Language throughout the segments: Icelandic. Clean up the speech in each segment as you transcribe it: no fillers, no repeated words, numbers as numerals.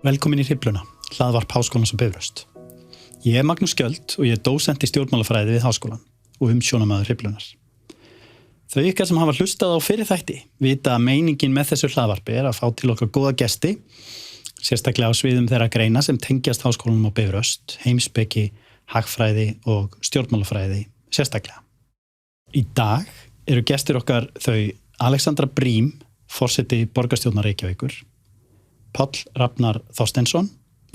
Velkomin í Hrifluna, hlaðvarp Háskólans á Bifröst. Ég Magnús Skjöld og ég dósent í stjórnmálafræði við Háskólann og umsjónarmaður Hriflunar. Þau ykkar sem hafa hlustað á fyrri þætti vita að meiningin með þessu hlaðvarpi að fá til okkar góða gesti, sérstaklega á sviðum þeirra greina sem tengjast Háskólanum á Bifröst, heimspeki, hagfræði og stjórnmálafræði sérstaklega. Í dag eru gestir okkar þau Alexandra Brím, forseti borgarstjórnar Reykjavíkur, Páll Rafnar Þorsteinsson,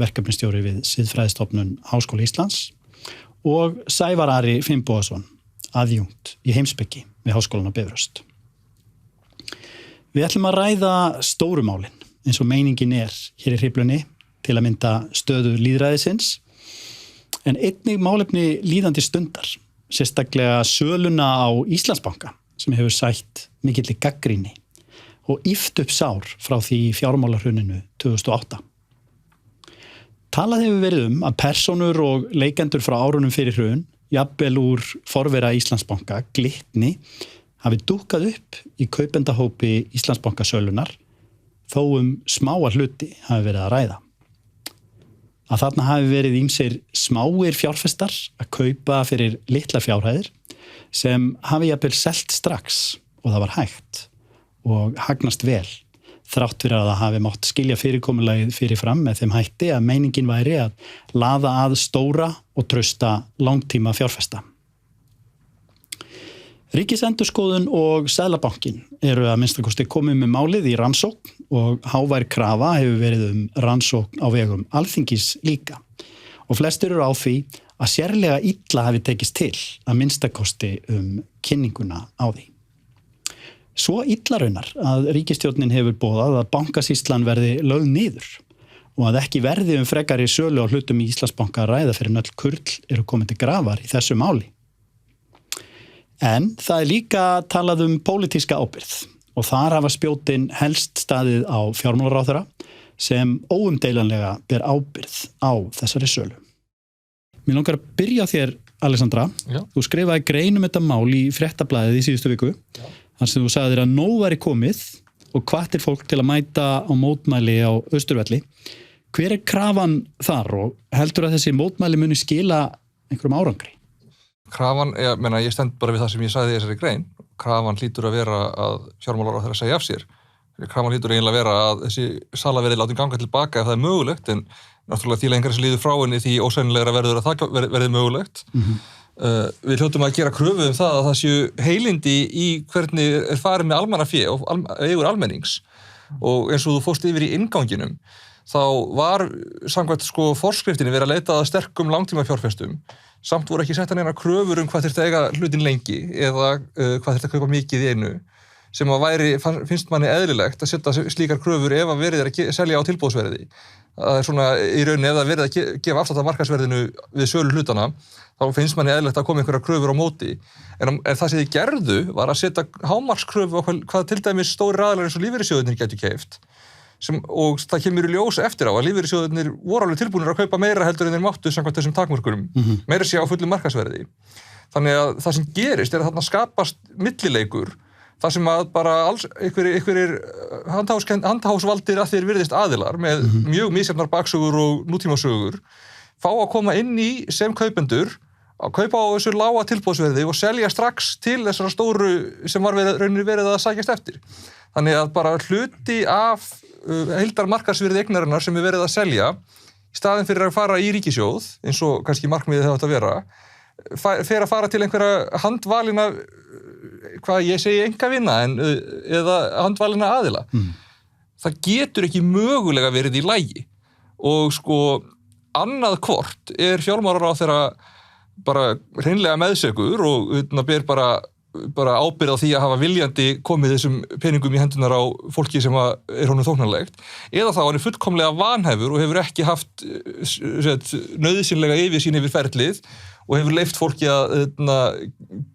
verkefnisstjóri við Siðfræðistofnun Háskóla Íslands og Sævar Ari Finnbogason, aðjúnkt í heimspeki við Háskólann á Bifröst. Við ætlum að ræða stóru málin, eins og meiningin hér í Hriflunni til að mynda stöðu lýðræðisins, en einnig málefni líðandi stundar, sérstaklega söluna á Íslandsbanka sem hefur sætt mikilli gagnrýni og ýft upp sár frá því fjármálahruninu 2008. Talað hefur verið að persónur og leikendur frá árunum fyrir hrun, jafnvel úr forvera Íslandsbanka, Glitni, hafi dúkkað upp í kaupendahópi Íslandsbankasölunar, þó smáa hluti hafi verið að ræða. Að þarna hafi verið ýmsir smáir fjárfestar að kaupa fyrir litla fjárhæðir sem hafi jafnvel selt strax og það var hægt og hagnast vel, þrátt fyrir að það hafi mátt skilja fyrirkomulagið fyrirfram með þeim hætti að meiningin væri að laða að stóra og trausta langtíma fjárfesta. Ríkisendurskoðun og Seðlabankinn eru að minnstakosti komið með málið í rannsókn og hávær krafa hefur verið rannsókn á vegum Alþingis líka. Og flestir eru á því að sérlega illa hafi tekist til að minnstakosti kynninguna á því. Svo illa raunar að ríkisstjórnin hefur boðað að bankasýslan verði lögð niður og að ekki verði frekari sölu á hlutum í Íslandsbanka að ræða fyrir öll kurl eru komin til grafar í þessu máli. En það líka talað pólitíska ábyrgð og þar hafa spjótin helst staðið á fjármálaráðherra sem óumdeilanlega ber ábyrgð á þessari sölu. Mér langar að byrja þér, Alexandra. Já. Þú skrifaði grein þetta mál í Fréttablaðið í síðustu viku. Já. Þar sem þú sagðir að nóg væri komið og hvattir fólk til að mæta á mótmæli á Austurvelli. Hver krafan þar og heldur að þessi mótmæli muni skila einhverjum árangri? Krafan, ég stend bara við það sem ég sagði í þessari grein. Krafan hlýtur að vera að fjármálaráðherra segja af sér. Krafan hlýtur eiginlega að vera að þessi sala verði látin ganga tilbaka ef það er mögulegt, en náttúrulega því lengra sem líður frá henni því ósænilegra verður að það verði mögulegt. Við hljótum að gera kröfu það að það séu heilindi í hvernig er farið með almannafé og eigur almennings, og eins og þú fórst yfir í innganginum þá var samkvæmt forskriftinni verið að leita að sterkum langtíma fjárfestum, samt voru ekki settar neina kröfur hvað þyrfti að eiga hlutin lengi eða hvað þyrfti að kaupa mikið í einu, sem að finnst manni eðlilegt að setja slíkar kröfur ef að verið að selja á tilboðsverði. Það er svona í rauninni ef það verið að gefa afslátt af markaðsverðinu við sölu hlutana, þá finnst manni eðlilegt að koma einhverjar kröfur á móti. En það sem þið gerðu var að setja hámarkskröfu á hvað til dæmis stóri aðilar eins og lífeyrissjóðirnir gætu keypt. Og það kemur í ljós eftir á að lífeyrissjóðirnir voru alveg tilbúnir að kaupa meira heldur en þeir máttu samkvæmt þessum takmörkunum, meira sé á fullu markaðsverði. Þannig að það sem gerist er að þarna skapast millileikur, það sem að bara einhverjir handahásvaldir að þeir virðist aðilar með mjög misjafnar baksögur og nútímasögur fá að koma inn í sem kaupendur, að kaupa á þessu lága tilboðsverði og selja strax til þessara stóru sem var rauninni verið að sækjast eftir. Þannig að bara hluti af heildarmarkaðsvirði eignarinnar sem verið að selja, í staðinn fyrir að fara í ríkissjóð, eins og kannski markmiðið hefði átt að vera, fer að fara til einhverja handvalina, hvað ég segi einkavinna, eða handvalina aðila. Það getur ekki mögulega verið í lagi. Og annað hvort er fjármálaráðherra bara hreinlega meðsegur og ber bara ábyrgð á því að hafa viljandi komið þessum peningum í hendunar á fólki sem er honum þóknanlegt, eða þá hann er fullkomlega vanhæfur og hefur ekki haft nauðsynlega yfirsýn yfir ferlið og hefur leyft fólki að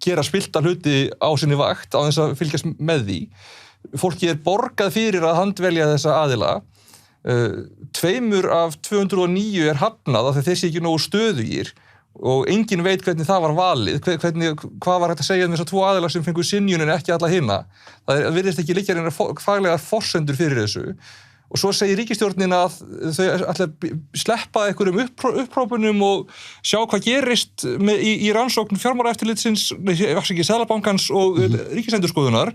gera spillta hluti á sinni vakt á þess að fylgjast með því. Fólki er borgað fyrir að handvelja þessa aðila. 2 af 209 er hafnað af því þeir sé ekki nógu stöðugir og enginn veit hvernig það var valið, hvað var hægt að segja þessar 2 aðilar sem fengu synjun en ekki alla hina. Það virðist ekki liggja faglegar forsendur fyrir þessu og svo segir ríkisstjórnin að þau ætla að sleppa einhverjum upphrópunum og sjá hvað gerist í rannsókn fjármálaeftirlitsins, Seðlabankans og ríkisendurskoðunar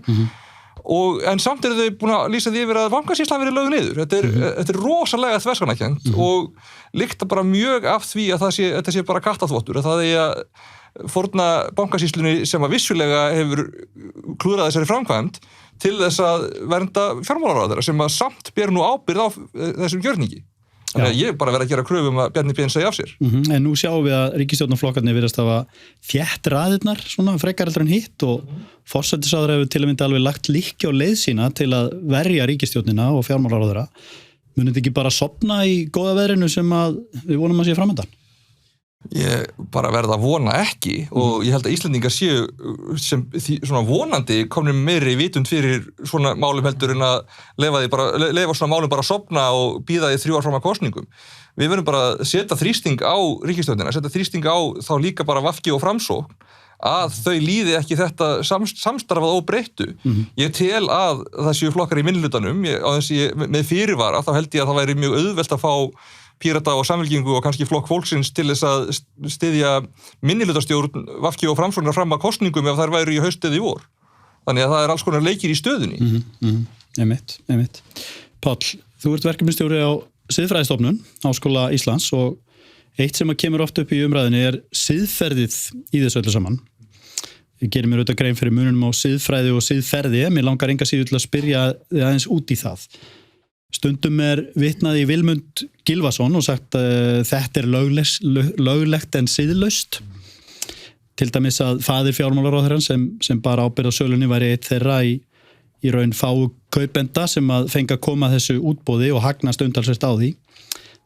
en samt þau búin að lýsa því yfir að Bankasýslan verið lögð niður. Þetta er rosalega þverskannakennt og lykta bara mjög af því að þetta sé bara kattaþvottur, að það er að fórna Bankasýslunni sem að vissulega hefur klúðrað þessari framkvæmd til þess að vernda fjármálaráðherra sem að samt ber nú ábyrgð á þessum gjörningi. Þannig að ég bara verið að gera kröfu að Bjarni Ben segi af sér. En nú sjáum við að ríkisstjórnarflokkarnir virðast hafa þétt raðirnar svona frekar heldur en hitt og forsætisráðherra hefur til að mynda alveg lagt lykkju á leið sína til að verja ríkisstjórnina og fjármálaráðherra. Munið þið ekki bara sofna í góða veðrinu sem að við vonum að sé framöndan? Ég bara verða að vona ekki og ég held að Íslendingar séu sem svona vonandi komnir meiri vitund fyrir svona málum heldur en að leyfa svona málum bara að sofna og bíða í 3 ár fram að kosningum. Við verðum bara að setja þrýsting á ríkisstjórnina, setja þrýsting á þá líka bara VG og Framsókn að þau líði ekki þetta samstarfað óbreyttu. Ég tel að það séu flokkar í minnihlutanum, með fyrirvara þá held ég að það væri mjög auðvelt að fá Pírata og Samfylkingu og kannski flokk fólksins til þess að styðja minnihlutastjórn VG og Framsóknar fram að kosningum ef þær væru í haust eða í vor. Þannig að það er alls konar leikir í stöðunni. Einmitt. Páll, þú ert verkefnisstjóri á Siðfræðistofnun, Háskóla Íslands og eitt sem að kemur oft upp í umræðinni er siðferðið í þessu öllu saman. Ég gerir mér auðvitað grein fyrir mununum á siðfræði og siðferði, mér langar enga síður til að spyrja þig aðeins út í það. Stundum er vitnað í Vilmund Gylfason og sagt þetta er löglegt en siðlaust. Til dæmis að faðir fjármálaráðherrans sem bara ábyrgð á sölunni væri eitt þeirra í raun fáu kaupenda sem að fenga að koma þessu útboði og hagnast umtalsvert á því.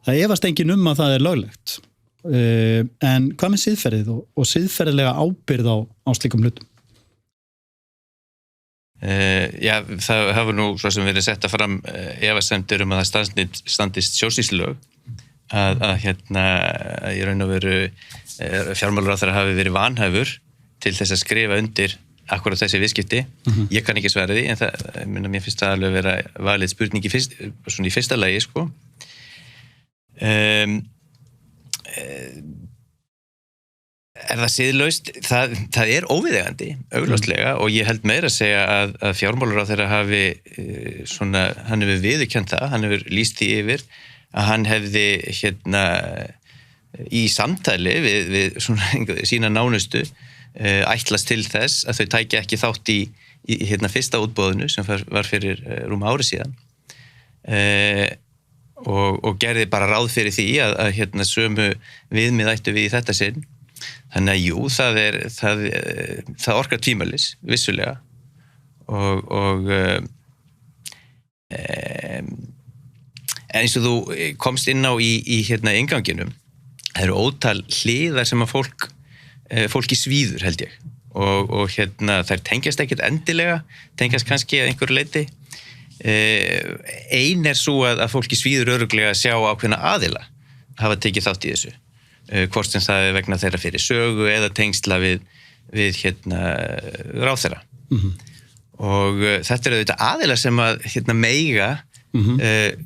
Það efast engin að það er löglegt. En hvað með siðferðið og siðferðilega ábyrgð á slíkum hlutum? Það hafa nú svo sem verið setta fram efasemdir að það standist stjórnsýslulög að í raun og veru fjármálaráðherra hafi verið vanhæfur til þess að skrifa undir akkurat þessi viðskipti. Ég kann ekki svara því en mér finnst það alveg vera valið spurning í fyrsta lagi sko. Er það siðlaust? Það er óviðeigandi, augljóslega, og ég held meira að segja að fjármálaráðherra hafi hann hefur viðurkennt það, hann hefur lýst því yfir að hann hefði í samtali við sína nánustu ætlast til þess að þau tækja ekki þátt í fyrsta útboðinu sem var fyrir rúma ári síðan og gerði bara ráð fyrir því að sömu viðmið ættu við í þetta sinn. Þannig að jú, það orkar tvímælis, vissulega og eins og þú komst inn á í innganginum, það eru ótal hliðar sem að fólki svíður held ég og þær tengjast ekkert endilega, tengjast kannski að einhverju leyti. Ein er svo að fólki svíður örugglega að sjá ákveðna aðila hafa tekið þátt í þessu. Hvort sem það er vegna þeirra fyrir sögu eða tengsla við ráðherra. Og þetta er auðvitað aðilar sem að meiga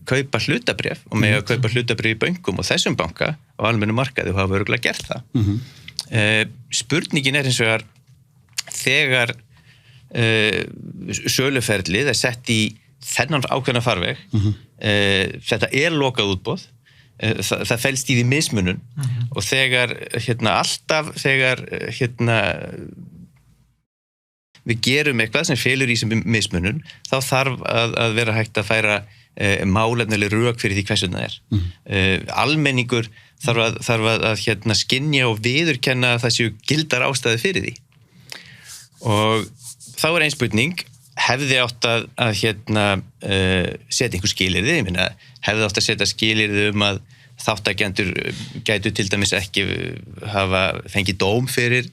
kaupa hlutabréf og meiga kaupa hlutabréf í bönkum og þessum banka á almennu markaði og hafa örugglega gert það. Spurningin er hins vegar þegar söluferlið er sett í þennan ákveðna farveg, þetta er lokað útboð, það felst í því mismunun og þegar alltaf þegar við gerum eitthvað sem felur í sem mismunun þá þarf að vera hægt að færa málefnileg rök fyrir því hversu það er. Almenningur þarf að skynja og viðurkenna að það séu gildar ástæði fyrir því og þá er ein spurning hefði átt að setja einhver skilyrði, ég meina hefði átt að setja skilyrði að þáttakendur gætu til dæmis ekki hafa fengið dóm fyrir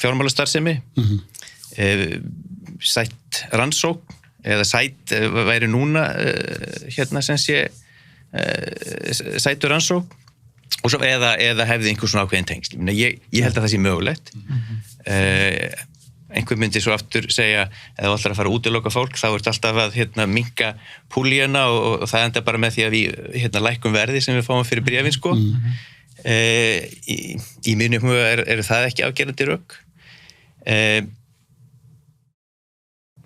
fjármálastarfsemi sætt rannsókn eða sætt væri núna sem sé sættur rannsókn og svo eða hefði einhver svona ákveðin tengsl. Ég held að það sé mögulegt einhver myndi svo aftur segja ef þú ætlar að fara að útiloka fólk þá ertu alltaf að minnka púlíuna og það enda bara með því að við lækkum verði sem við fáum fyrir bréfin sko. Í mínum huga eru það ekki afgerandi rök.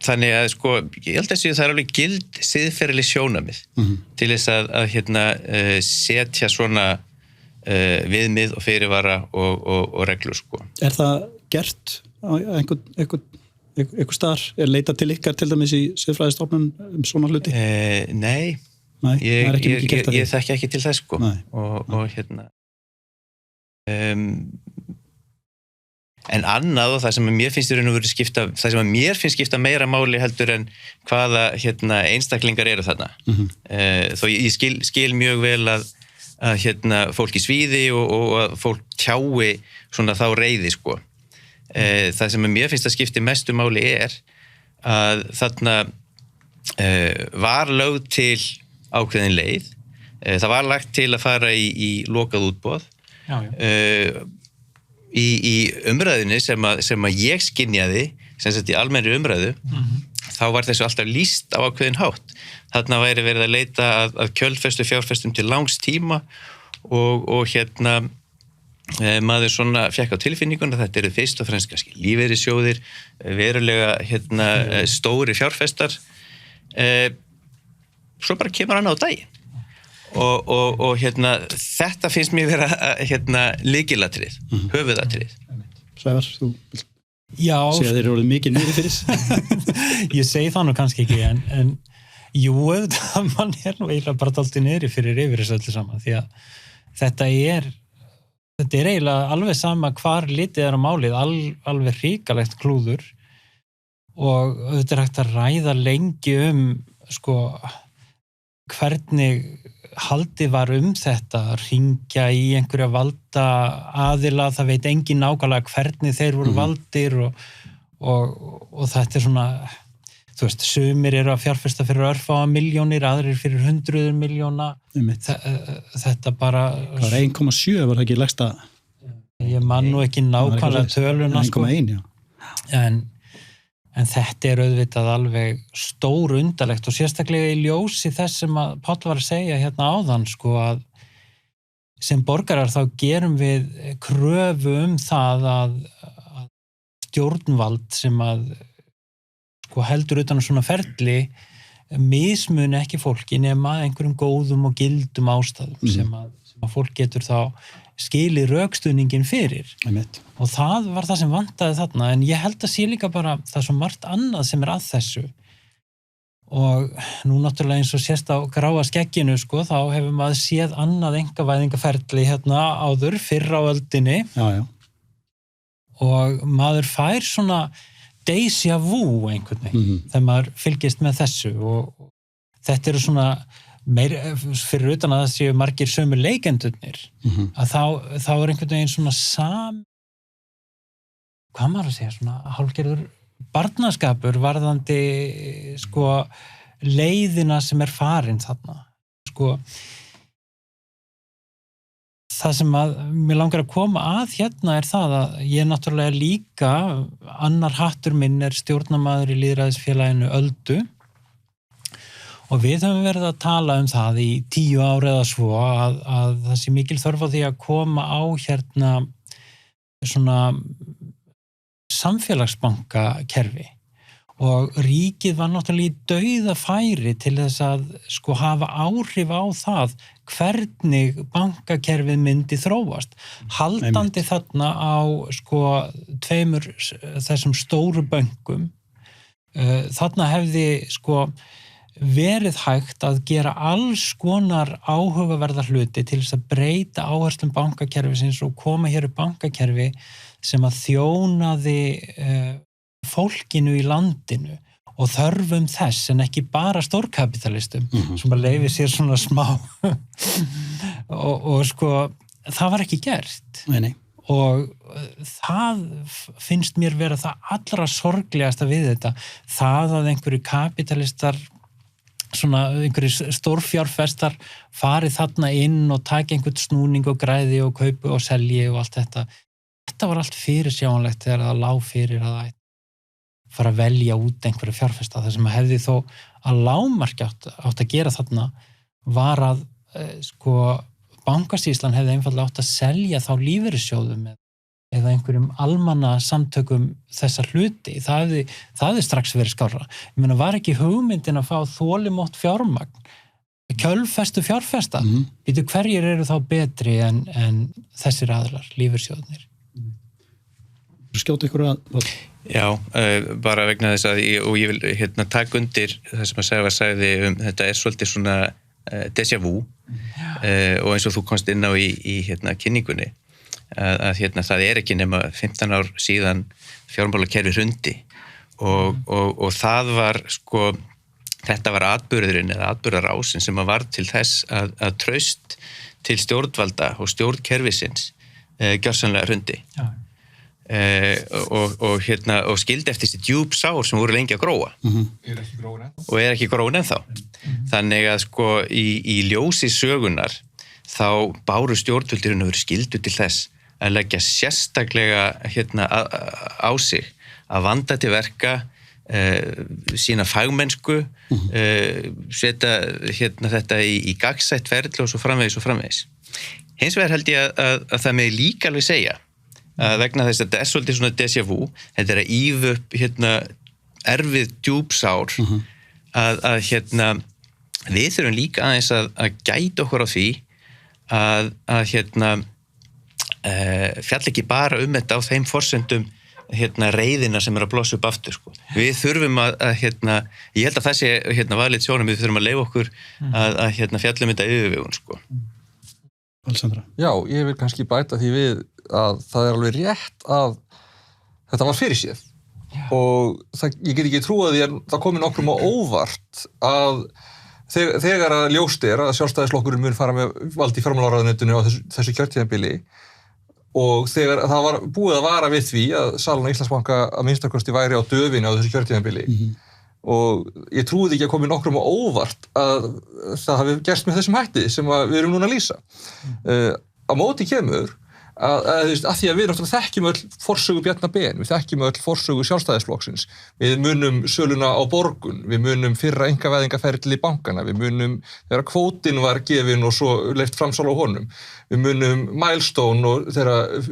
Þannig að sko ég held að það alveg gild siðferðileg sjónarmið til þess að setja svona viðmið og fyrirvara og reglur sko. Það gert á einhver staðar? Leitað til ykkar til dæmis í siðfræðistofnun svona hluti? Nei, ég þekki ekki til þess sko. Og en annað og það sem mér finnst í raun og veru það sem mér finnst skipta meira máli heldur en hvaða einstaklingar eru þarna. Þó ég skil mjög vel að fólk í svíði og að fólk tjái svona þá reiði sko. Það sem mér finnst að skipti mestu máli að þarna var lögð til ákveðin leið. Það var lagt til að fara í lokað útboð. Í umræðunni sem að ég skynjaði, sem sagt í almennri umræðu, þá var þessu alltaf lýst á ákveðin hátt. Þarna væri verið að leita að kjölfestu fjárfestum til langs tíma og maður svona fékk á tilfinninguna að þetta eru fyrst og fremst kannski lífeyrissjóðir, verulega stóri fjárfestar. Svo bara kemur hann á daginn. Og þetta finnst mér vera lykilatrið, höfuðatrið. Sævar, þú segja þeir eru orðið mikið niður fyrir? Ég segi það nú kannski ekki, en jú, mann nú eiginlega bara dálítið niður fyrir yfir þessu öllu saman, því að þetta er eiginlega alveg sama hvar litið á málið, alveg hrikalegt klúður og þetta hægt að ræða lengi sko, hvernig haldið var þetta, hringja í einhverja valda aðila, það veit engin nákvæmlega hvernig þeir voru valdir og þetta svona, þú veist, sumir eru að fjárfesta fyrir örfáa milljónir, aðrir fyrir 100 milljóna. Þetta bara... Það var 1,7 var það ekki lægsta? Ég man nú ekki nákvæmlega töluna. 1,1, já. En þetta auðvitað alveg stór undarlegt og sérstaklega í ljósi þess sem að Páll var að segja hérna áðan, sko, að sem borgarar þá gerum við kröfu það að stjórnvald sem að sko heldur utan svona ferli mismun ekki fólki nema einhverjum góðum og gildum ástæðum sem að fólk getur þá skilið rökstuðningin fyrir. Og það var það sem vantaði þarna, en ég held að sé líka bara það er svo margt annað sem að þessu. Og nú náttúrulega eins og sést á gráa skegginu, sko, þá hefur maður séð annað einkavæðingaferli hérna áður fyrr á öldinni. Já. Og maður fær svona déjà vu einhvern veginn þegar maður fylgist með þessu og þetta eru svona meir, fyrir utan að það séu margir sömu leikendurnir að þá er einhvern veginn svona hvað maður að segja, svona hálfgerður barnaskapur varðandi sko leiðina sem er farin þarna sko það sem að mér langar að koma að hérna er það að ég náttúrulega líka, annar hattur minn er stjórnarmaður í lýðræðisfélaginu Öldu og við höfum verið að tala það í 10 ár eða svo að það sé mikil þörf á því að koma á hérna svona samfélagsbankakerfi og ríkið var náttúrulega í dauðafæri til þess að sko hafa áhrif á það hvernig bankakerfið myndi þróast. Haldandi þarna á sko 2 þessum stóru bönkum. Þarna hefði sko verið hægt að gera alls konar áhugaverða hluti til þess að breyta áherslum bankakerfisins og koma hér upp bankakerfi sem að þjónaði fólkinu í landinu og þörfum þess en ekki bara stórkapitalistum sem að leyfi sér svona smá og sko það var ekki gert og það finnst mér vera það allra sorglegasta við þetta það að einhverju kapitalistar svona einhverju stórfjárfestar farið þarna inn og taki einhvern snúning og græði og kaupi og selji og allt þetta var allt fyrirsjáanlegt þegar það lá fyrir að fara að velja út einhverja fjárfesta. Það sem hefði þó að lágmarki átt að gera þarna var að bankasýslan hefði einfallega átt að selja þá lífeyrissjóðum eða einhverjum almanna samtökum þessar hluti. Það hefði strax verið skárra. Ég meina, var ekki hugmyndin að fá þolimótt fjármagn, kjölfestu fjárfesta? Býtu, hverjir eru þá betri en þessir aðlar, lífeyrissjóðnir? Skjóta ykkur að... Já, bara vegna þess að ég vil taka undir það sem að sagði þetta svolítið svona déjà vu og eins og þú komst inn á í kynningunni að það ekki nema 15 ár síðan fjármálakerfi hrundi og það var þetta var atburðurinn eða atburðarásin sem var til þess að traust til stjórnvalda og stjórnkerfisins gjörsamlega hrundi. Já. Og skildi eftir þessi djúp sár sem voru lengi að gróa og ekki gróin ennþá. Þannig að í ljósi sögunar þá báru stjórnvöldurinn að vera skildu til þess að leggja sérstaklega á sig að vanda til verka sína fagmennsku setja þetta í gagnsætt ferli og svo framvegis. Hins vegar held ég að það með líka alveg segja vegna þess að þetta svolítið svona déjà vu, þetta að ífa upp erfið djúpsár að við þurfum líka aðeins að gæta okkur á því að fjall ekki bara þetta á þeim forsendum reiðina sem að blossa upp aftur. Við þurfum að ég held að það sé valið sjónum, við þurfum að leyfa okkur að fjallum þetta yfirvegun. Alessandra. Já, ég vil kannski bæta því við að það alveg rétt að þetta var fyrirséð og ég get ekki trúað því að það komi nokkrum á óvart að þegar að ljóst að sjálfstæðisflokkurinn mun fara með vald í fjármálaráðuneytinu á þessu kjörtímabili og þegar það var búið að vara við því að salan á Íslandsbanka að minnstakosti væri á döfinni á þessu kjörtímabili og ég trúið ekki að komi nokkrum á óvart að það hafi gerst með þessum hætti sem við erum núna að lýsa. Á móti kemur að því að við náttúrulega þekkjum öll forsögu Bjarna Ben, við þekkjum öll forsögu Sjálfstæðisflokksins, við munum söluna á Borgun, við munum fyrra einkavæðingaferli í bankana, við munum þegar kvótinn var gefinn og svo leyft framsal á honum, við munum Milestone og þegar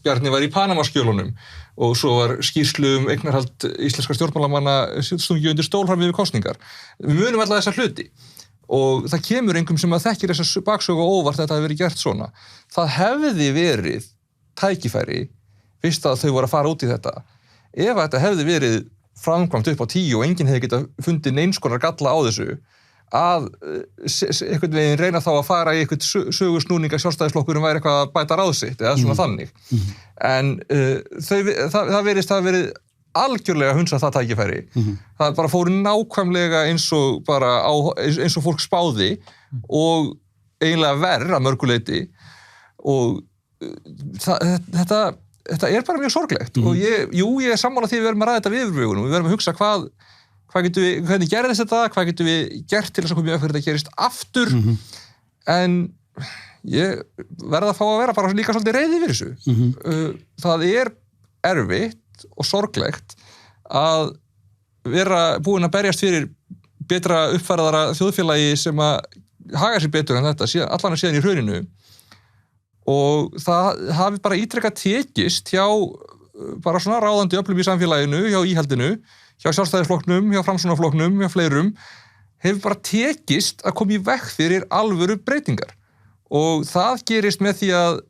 Bjarni var í Panamaskjölunum og svo var skýrslu eignarhald íslenskra stjórnmálamanna stungið undir stól fram yfir kosningar. Við munum alla þessa hluti. Og það kemur einhverjum sem að þekkir þessa baksögu og óvart að þetta hefði verið gert svona. Það hefði verið tækifæri, fyrst að þau voru að fara út í þetta, ef þetta hefði verið framkvæmt upp á 10 og enginn hefði getað fundið neins konar galla á þessu, að einhvern veginn reyna þá að fara í einhvern sögusnúning að Sjálfstæðisflokkurinn væri eitthvað að bæta ráð sitt, eða svona þannig. En það virðist að verið algjörlega hunsa það tækifæri. Það bara fóru nákvæmlega eins og fólk spáði og eiginlega verð að mörguleiti og þetta er bara mjög sorglegt og ég er sammála því við verðum að ræða þetta við yfirvegunum, við verðum að hugsa hvernig gerðist þetta, hvað getum við gert til þess að koma í veg fyrir þetta gerist aftur en ég verð að fá að vera bara líka svolítið reiði yfir þessu. Það er erfitt og sorglegt að vera búin að berjast fyrir betra uppfærðara þjóðfélagi sem að haga sér betur en þetta, allan að síðan í hruninu og það hafi bara ítrekað tekist hjá bara svona ráðandi öflum í samfélaginu, hjá íhaldinu, hjá Sjálfstæðisflokknum, hjá Framsóknarflokknum, hjá fleirum, hefur bara tekist að koma í veg fyrir alvöru breytingar og það gerist með því að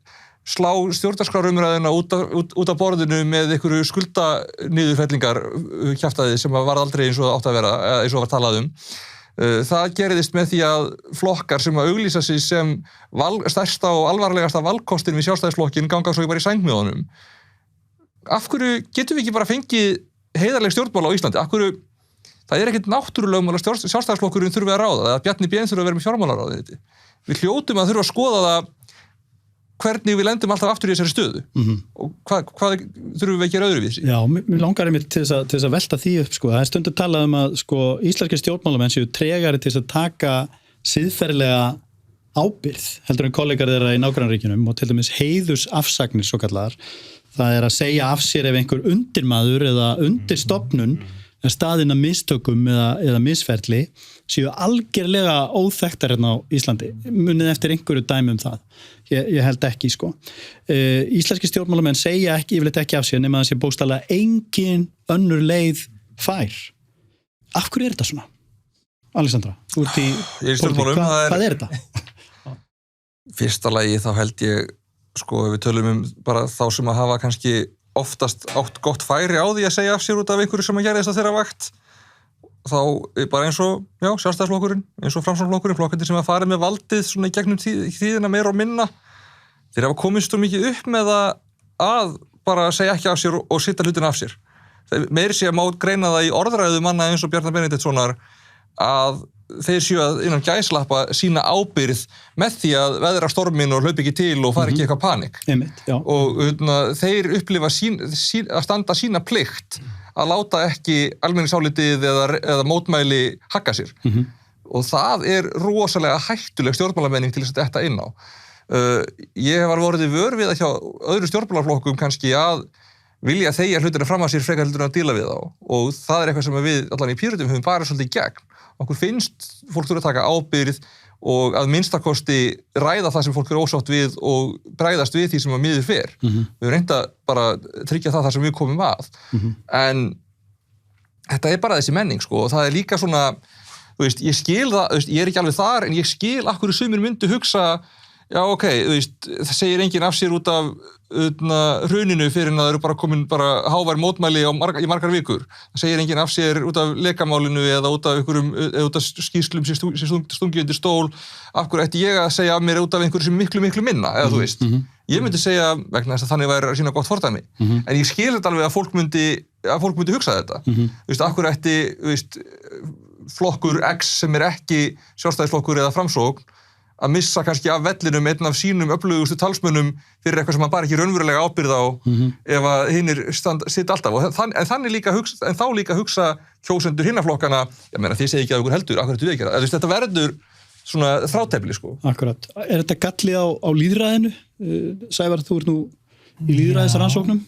slá stjórnarskrárumræðuna út af borðinu með einhverju skuldaniðurfellingar kjaftaði sem var aldrei eins og átt að vera, eins og var talað Það gerðist með því að flokkar sem að auglýsa sig sem stærsta og alvarlegasta valkostin við Sjálfstæðisflokkin ganga svo bara í sæng með honum. Af hverju getum við ekki bara fengið heiðarleg stjórnmál á Íslandi? Af hverju, það er ekkert náttúrulögmál að Sjálfstæðisflokkurinn þurfi að ráða, eða Bjarni Ben þurfi að vera með fjármálaráðuneyti. Við hljótum að þurfa að skoða það hvernig við lendum alltaf aftur í þessari stöðu og hvað þurfum við að gera öðruvísi? Já, mér langar einmitt til þess að velta því upp, sko. Það er stundum talað að íslenskir stjórnmálamenn séu tregari til þess að taka siðferðilega ábyrgð heldur en kollegar þeirra í nágrannaríkjunum og til dæmis heiðursafsagnir svo kallar. Það að segja af sér ef einhver undirmaður eða undirstofnun er staðinn að mistökum eða misferli séu algerlega óþekktar hérna á Íslandi. Munið eftir einhverju dæmi það. Ég held ekki, sko. Íslenski stjórnmálamenn segja yfirleitt ekki af sér nema það sé bókstaflega engin önnur leið fær. Af hverju þetta svona? Alexandra, þú ert í stjórnmálum. Hvað þetta? Fyrsta lagi þá held ég, sko, ef við tölum bara þá sem að hafa kannski oftast átt gott færi á því að segja af sér út af einhverju sem að gera þess að þeirra vakt, þá bara eins og, Sjálfstæðisflokkurinn, eins og Framsóknarflokkurinn, flokkarnir sem að fara með valdið svona í gegnum tíðina meira og minna, þeir hafa komist svo mikið upp með að bara segja ekki af sér og sitja hlutin af sér. Meiri sé að má greina það í orðræðu manna eins og Bjarnar Benediktssonar að þeir séu að innan gæslappa sína ábyrgð með því að veðra stormin og hlaupa ekki til og fara ekki eitthvað panik. Einmitt, já. Og þeir upplifa að standa sína plikt að láta ekki almenningsálitið eða mótmæli hagga sér. Og það rosalega hættuleg stjórnmálamenning til þess að þetta inn á. Ég var vorið vör við að hjá öðru stjórnmálaflokkum kannski að vilja þegja hlutina fram að sér frekar heldur en að díla við þá. Og það eitthvað sem við allan í Pírötum höfum farið svolítið í gegn. Okkur finnst fólk þurfa að taka ábyrgð og að minnstakosti ræða það sem fólk ósátt við og bregðast við því sem að miður fer. Við höfum reynt að bara tryggja það sem við komum að. En þetta bara þessi menning, sko, og það líka svona, þú veist, ég skil það, ég ekki alveg þar, en ég skil af hverju sumir myndu hugsa, já, ok, þú veist, það segir enginn af sér út af hruninu fyrir en það bara komin hávær mótmæli í margar vikur. Það segir enginn af sér út af lekamálinu eða út af skýrslum sem stungið undir stól. Af hverju ætti ég að segja af mér út af einhverju sem miklu, miklu minna, eða þú veist. Ég myndi segja, vegna þess að þannig væri að sína gott fordæmi. En ég skil þetta alveg að fólk myndi hugsa þetta. Þú veist, af hverju ætti, þú veist, flokkur X sem ekki Sjálfstæðisflokkur eða Framsókn að missa kannski af vellinum einn af sínum öflugustu talsmönnum fyrir eitthvað sem hann bara ekki raunverulega ábyrgð á ef að hinnir sitt alltaf. En þá líka hugsa kjósendur hinnaflokkana, ég meina þið segja ekki að ykkur heldur, akkur þetta við ekki að það. Þetta verður svona þrátefli, sko. Akkurat. Þetta galli á líðræðinu? Sævar, þú ert nú í líðræðisrannsóknum.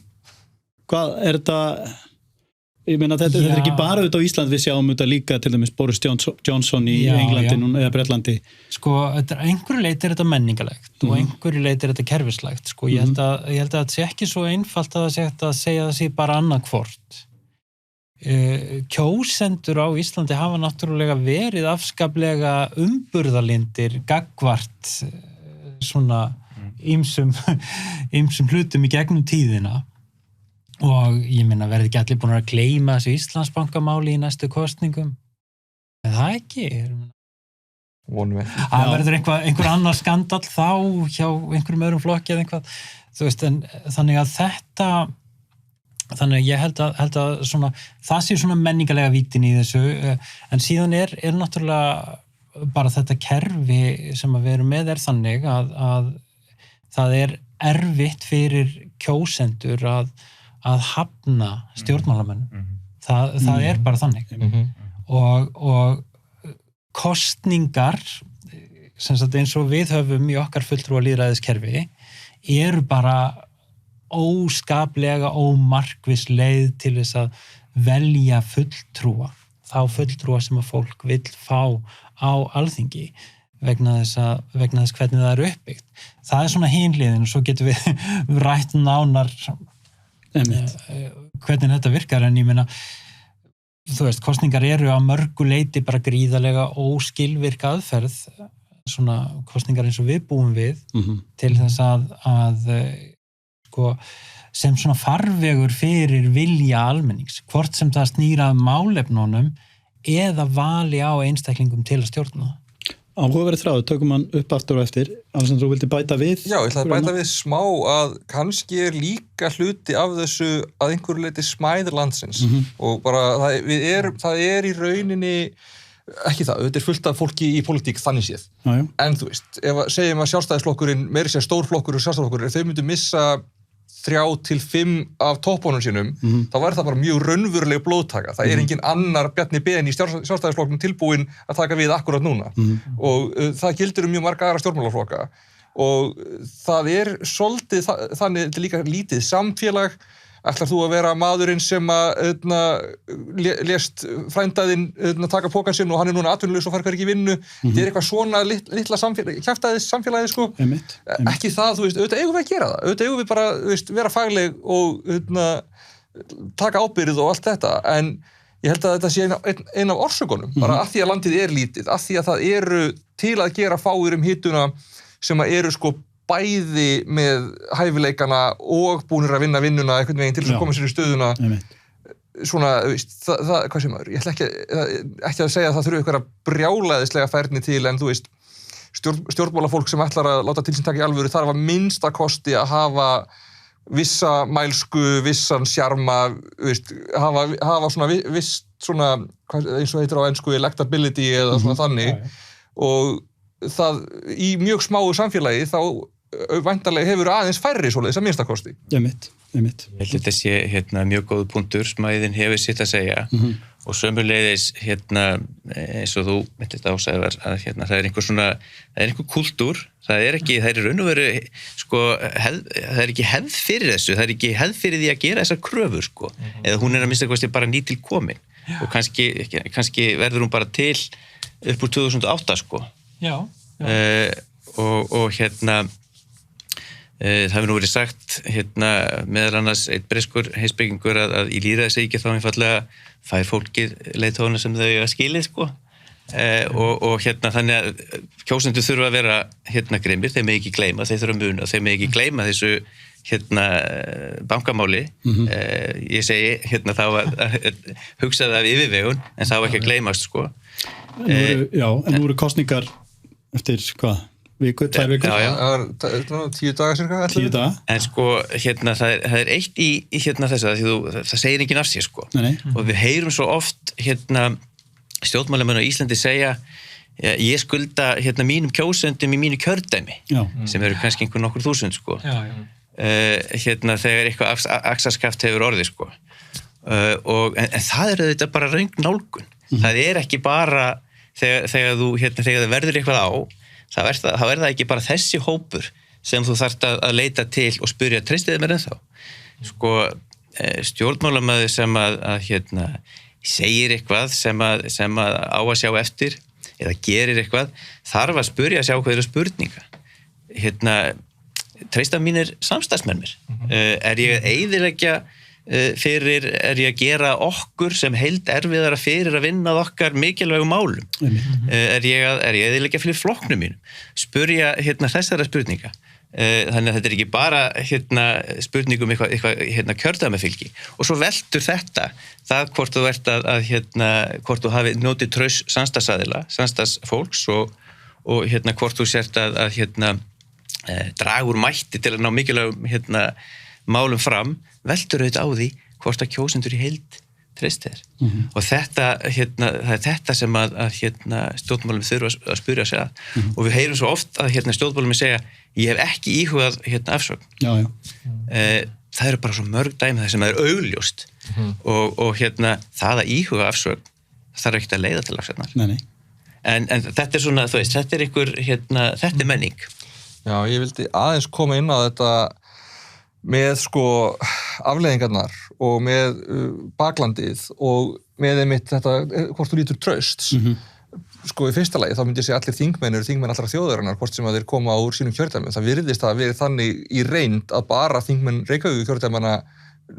Hvað þetta... Ég meina þetta ekki bara auðvitað á Ísland, við sjáum auðvitað líka til dæmis Boris Johnson í Englandi eða Bretlandi. Sko, einhverju leyti þetta menningalegt og einhverju leyti þetta kerfislegt. Sko, ég held að þetta sé ekki svo einfalt að það segja það sé bara annað hvort. Kjósendur á Íslandi hafa náttúrulega verið afskaplega umburðarlyndir gagnvart svona ýmsum hlutum í gegnum tíðina. Og ég meina verði ekki allir búin að gleyma þessu Íslandsbankamáli í næstu kosningum. En það ekki. Vonum ekki. Það verður einhver annar skandall þá hjá einhverjum öðrum flokki eða einhvað. Þú veist, þannig að ég held að svona, það sé svona menningalega vítin í þessu. En síðan náttúrulega bara þetta kerfi sem að við erum með þannig að það erfitt fyrir kjósendur að hafna stjórnmálamönnum. Það bara þannig. Og kosningar, sem sagt eins og við höfum í okkar fulltrúa lýðræðiskerfi, eru bara óskaplega ómarkviss leið til þess að velja fulltrúa. Þá fulltrúa sem að fólk vill fá á Alþingi vegna þess hvernig það uppbyggt. Það svona hin hliðin og svo getum við rætt nánar hvernig þetta virkar, en ég meina þú veist, kosningar eru á mörgu leyti bara gríðarlega óskilvirk aðferð, svona kosningar eins og við búum við til þess að sko, sem svona farvegur fyrir vilja almennings, hvort sem það snýra málefnunum eða vali á einstaklingum til að stjórna. Áhugaverið þráður, tökum hann upp aftur og eftir. Alexandra, þú vildi bæta við? Já, ég ætlaði að bæta við smá að kannski líka hluti af þessu að einhverju leyti smæð landsins og bara það í rauninni ekki það, þetta fullt af fólki í pólitík þannig séð. En þú veist, segjum að Sjálfstæðisflokkurinn, meiri sér stór flokkur og Sjálfstæðisflokkur, ef þau myndu missa 3 til 5 af toppónum sínum, þá væri það bara mjög raunveruleg blóðtaka. Það engin annar Bjarni Ben í Sjálfstæðisflokknum tilbúinn að taka við akkurat núna. Og það gildir mjög marga aðra stjórnmálaflokka. og það svolítið þannig þetta líka lítið samfélag. Ætlar þú að vera maðurinn sem að lést frændaðinn taka pokann sinn og hann núna atvinnulaus og fær hvergi í vinnu. Þetta eitthvað svona litla kjaftaðis sko. Einmitt. Ekki það, þú veist, auðvitað eigum við að gera það. Auðvitað eigum við bara, þú veist, vera fagleg og taka ábyrgð og allt þetta. En ég held að þetta sé ein af orsökunum, bara af því að landið lítið, af því að það eru til að gera fáir hituna sem að eru sko bæði með hæfileikana og búnir að vinna vinnuna einhvern veginn til þess að koma sér í stöðuna. Svona, veist, hvað sem ég ætla ekki að segja að það þurfi eitthvað brjálæðislega færni til, en þú veist, stjórnmálafólk sem ætlar að láta til sín taka í alvöru þarf að minnsta kosti að hafa vissa mælsku, vissan sjarma, veist, hafa svona viss svona, eins og heitir á ensku electability eða svona þannig, og það í mjög smáu samfélagi þá væntanlega hefur aðeins færri svoleiðis að minnsta kosti. Einmitt. Ég held þetta sé mjög góð punktur, smæðin hefur sitt að segja og sömuleiðis eins og þú myndist ásæðar að það einhver kultúr, það ekki raun og veru sko, það ekki hefð fyrir þessu, það ekki hefð fyrir því að gera þessar kröfur sko, eða hún að minnsta kosti bara nýtil komin og kannski verður hún bara til upp úr 2008 sko. Já. Og það hefur nú verið sagt meðal annars einn breskur heimspekingur að í lýðræðisríki þá einfaldlega fær fólkið leiðtogana sem þau að skilið sko. Og þannig að kjósendur þurfa að vera grimmir, þeir mega ekki gleyma, þeir þurfa að muna, þeir mega ekki gleyma þessu bankamáli. Ég segi þá að hugsa það af yfirvegun en þá ekki að gleymast sko. En nú eru kosningar eftir hvað? Viku, 2 vikur? Já. 10 dagar cirka. 10 daga. En sko, það eitt í þessu, það segir enginn af sér sko. Nei. Og við heyrum svo oft stjórnmálamenn á Íslandi segja ég skulda mínum kjósendum í mínu kjördæmi, sem eru kannski einhver nokkur þúsund sko. Þegar eitthvað axarskaft hefur orðið sko. En það þetta bara röng nálgun. Það ekki bara þegar það verður eitthvað á, þá það ekki bara þessi hópur sem þú þarft að leita til og spyrja, treystiði mér ennþá? Sko, stjórnmálamaður sem segir eitthvað sem að á að sjá eftir eða gerir eitthvað, þarf að spyrja að sjá hvað eru spurninga. Treysta mínir samstarfsmenn mér? Ég að eyðileggja fyrir, ég að gera okkur sem heild erfiðara fyrir að vinna að okkar mikilvægum málum? Ég að eyðileggja fyrir flokknum mínum? Spyrja þessara spurninga. Þannig að þetta ekki bara spurningum eitthvað kjördæmafylgi. Og svo veltur þetta, það hvort þú ert hvort þú hafi notið traust samstarfsaðila, samstarfsfólks og hvort þú sért að draga úr mætti til að ná mikilvægum málum fram, veltur auðvitað á því hvort að kjósendur í heild treyst þér. Og þetta, það þetta sem að stjórnmálum þurfa að spyrja sig að. Og við heyrum svo oft að stjórnmálum segja, ég hef ekki íhugað afsögn. Það eru bara svo mörg dæmi það sem er augljóst. Og það að íhuga afsögn, það þarf ekki að leiða til afsögnar. Nei. En þetta svona, þú veist, þetta ykkur, þetta menning. Já, ég vildi aðeins koma inn á þetta með sko afleiðingarnar og með baklandið og með einmitt þetta, hvort þú lítur trausts. Sko í fyrsta lagi þá myndi ég segja allir þingmenn allra þjóðarinnar, hvort sem að þeir koma úr sínum kjördæmum. Það virðist að verið þannig í reynd að bara þingmenn Reykjavík kjördæmanna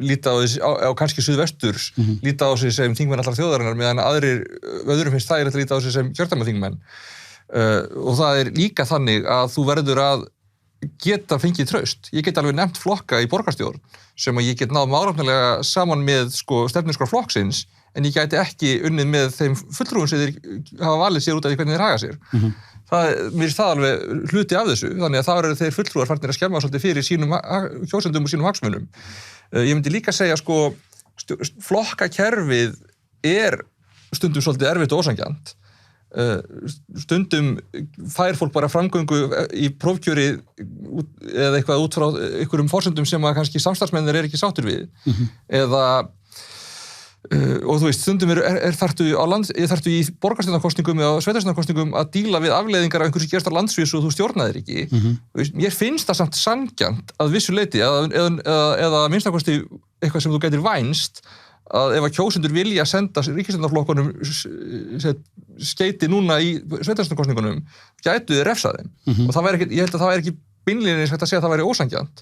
líta á kannski suðvesturs, líta á sig sem þingmenn allra þjóðarinnar, meðan öðrum finnst það að líta á sig sem kjördæmaþingmenn. Og það líka þannig að þú verður að geta fengið traust. Ég get alveg nefnt flokka í borgarstjórn sem að ég get náð málefnalega saman með sko stefnuskrá flokksins, en ég gæti ekki unnið með þeim fulltrúum sem þeir hafa valið sér út af því hvernig þeir haga sér. Mér finnst það alveg hluti af þessu, þannig að það eru þeir fulltrúar farnir að skemma svolítið fyrir sínum kjósendum og sínum hagsmunum. Ég myndi líka segja sko flokkakerfið stundum svolítið erfitt og ósanngjarnt. Stundum fær fólk bara framgöngu í prófkjöri eða eitthvað út frá einhverjum forsendum sem að kannski samstarfsmennir ekki sáttur við, eða og þú veist, stundum þarftu í borgarstjórnarkosningum eða sveitarstjórnarkosningum að díla við afleiðingar af einhversu gerst á landsvísu og þú stjórnaðir ekki. Mér finnst það samt sanngjarnt að vissu leyti eða minnstakosti eitthvað sem þú gætir vænst að ef að kjósendur vilja senda ríkisstjórnarflokkunum skeyti núna í sveitarstjórnarkosningunum gætu þið refsa þeim. Og það væri ekki, ég held að það væri ekki beinlínis hægt að segja að það væri ósanngjarnt.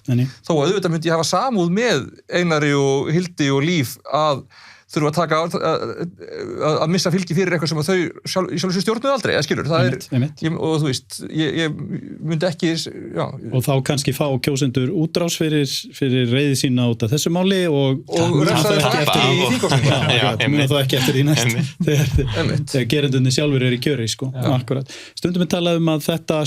Þó að auðvitað myndi ég hafa samúð með Einari og Hildi og Líf að þurfa að missa fylgi fyrir eitthvað sem að þau í sjálf stjórnuðu aldrei, eða skilur, það og þú veist, ég myndi ekki, já. Og þá kannski fá kjósendur útrás fyrir reiði sína út af þessu máli og refsaði það ekki í þingkosningum. Muna þá ekki eftir í næst, þegar gerendunni sjálfur í kjöri, akkurat. Stundum við talaðum að þetta,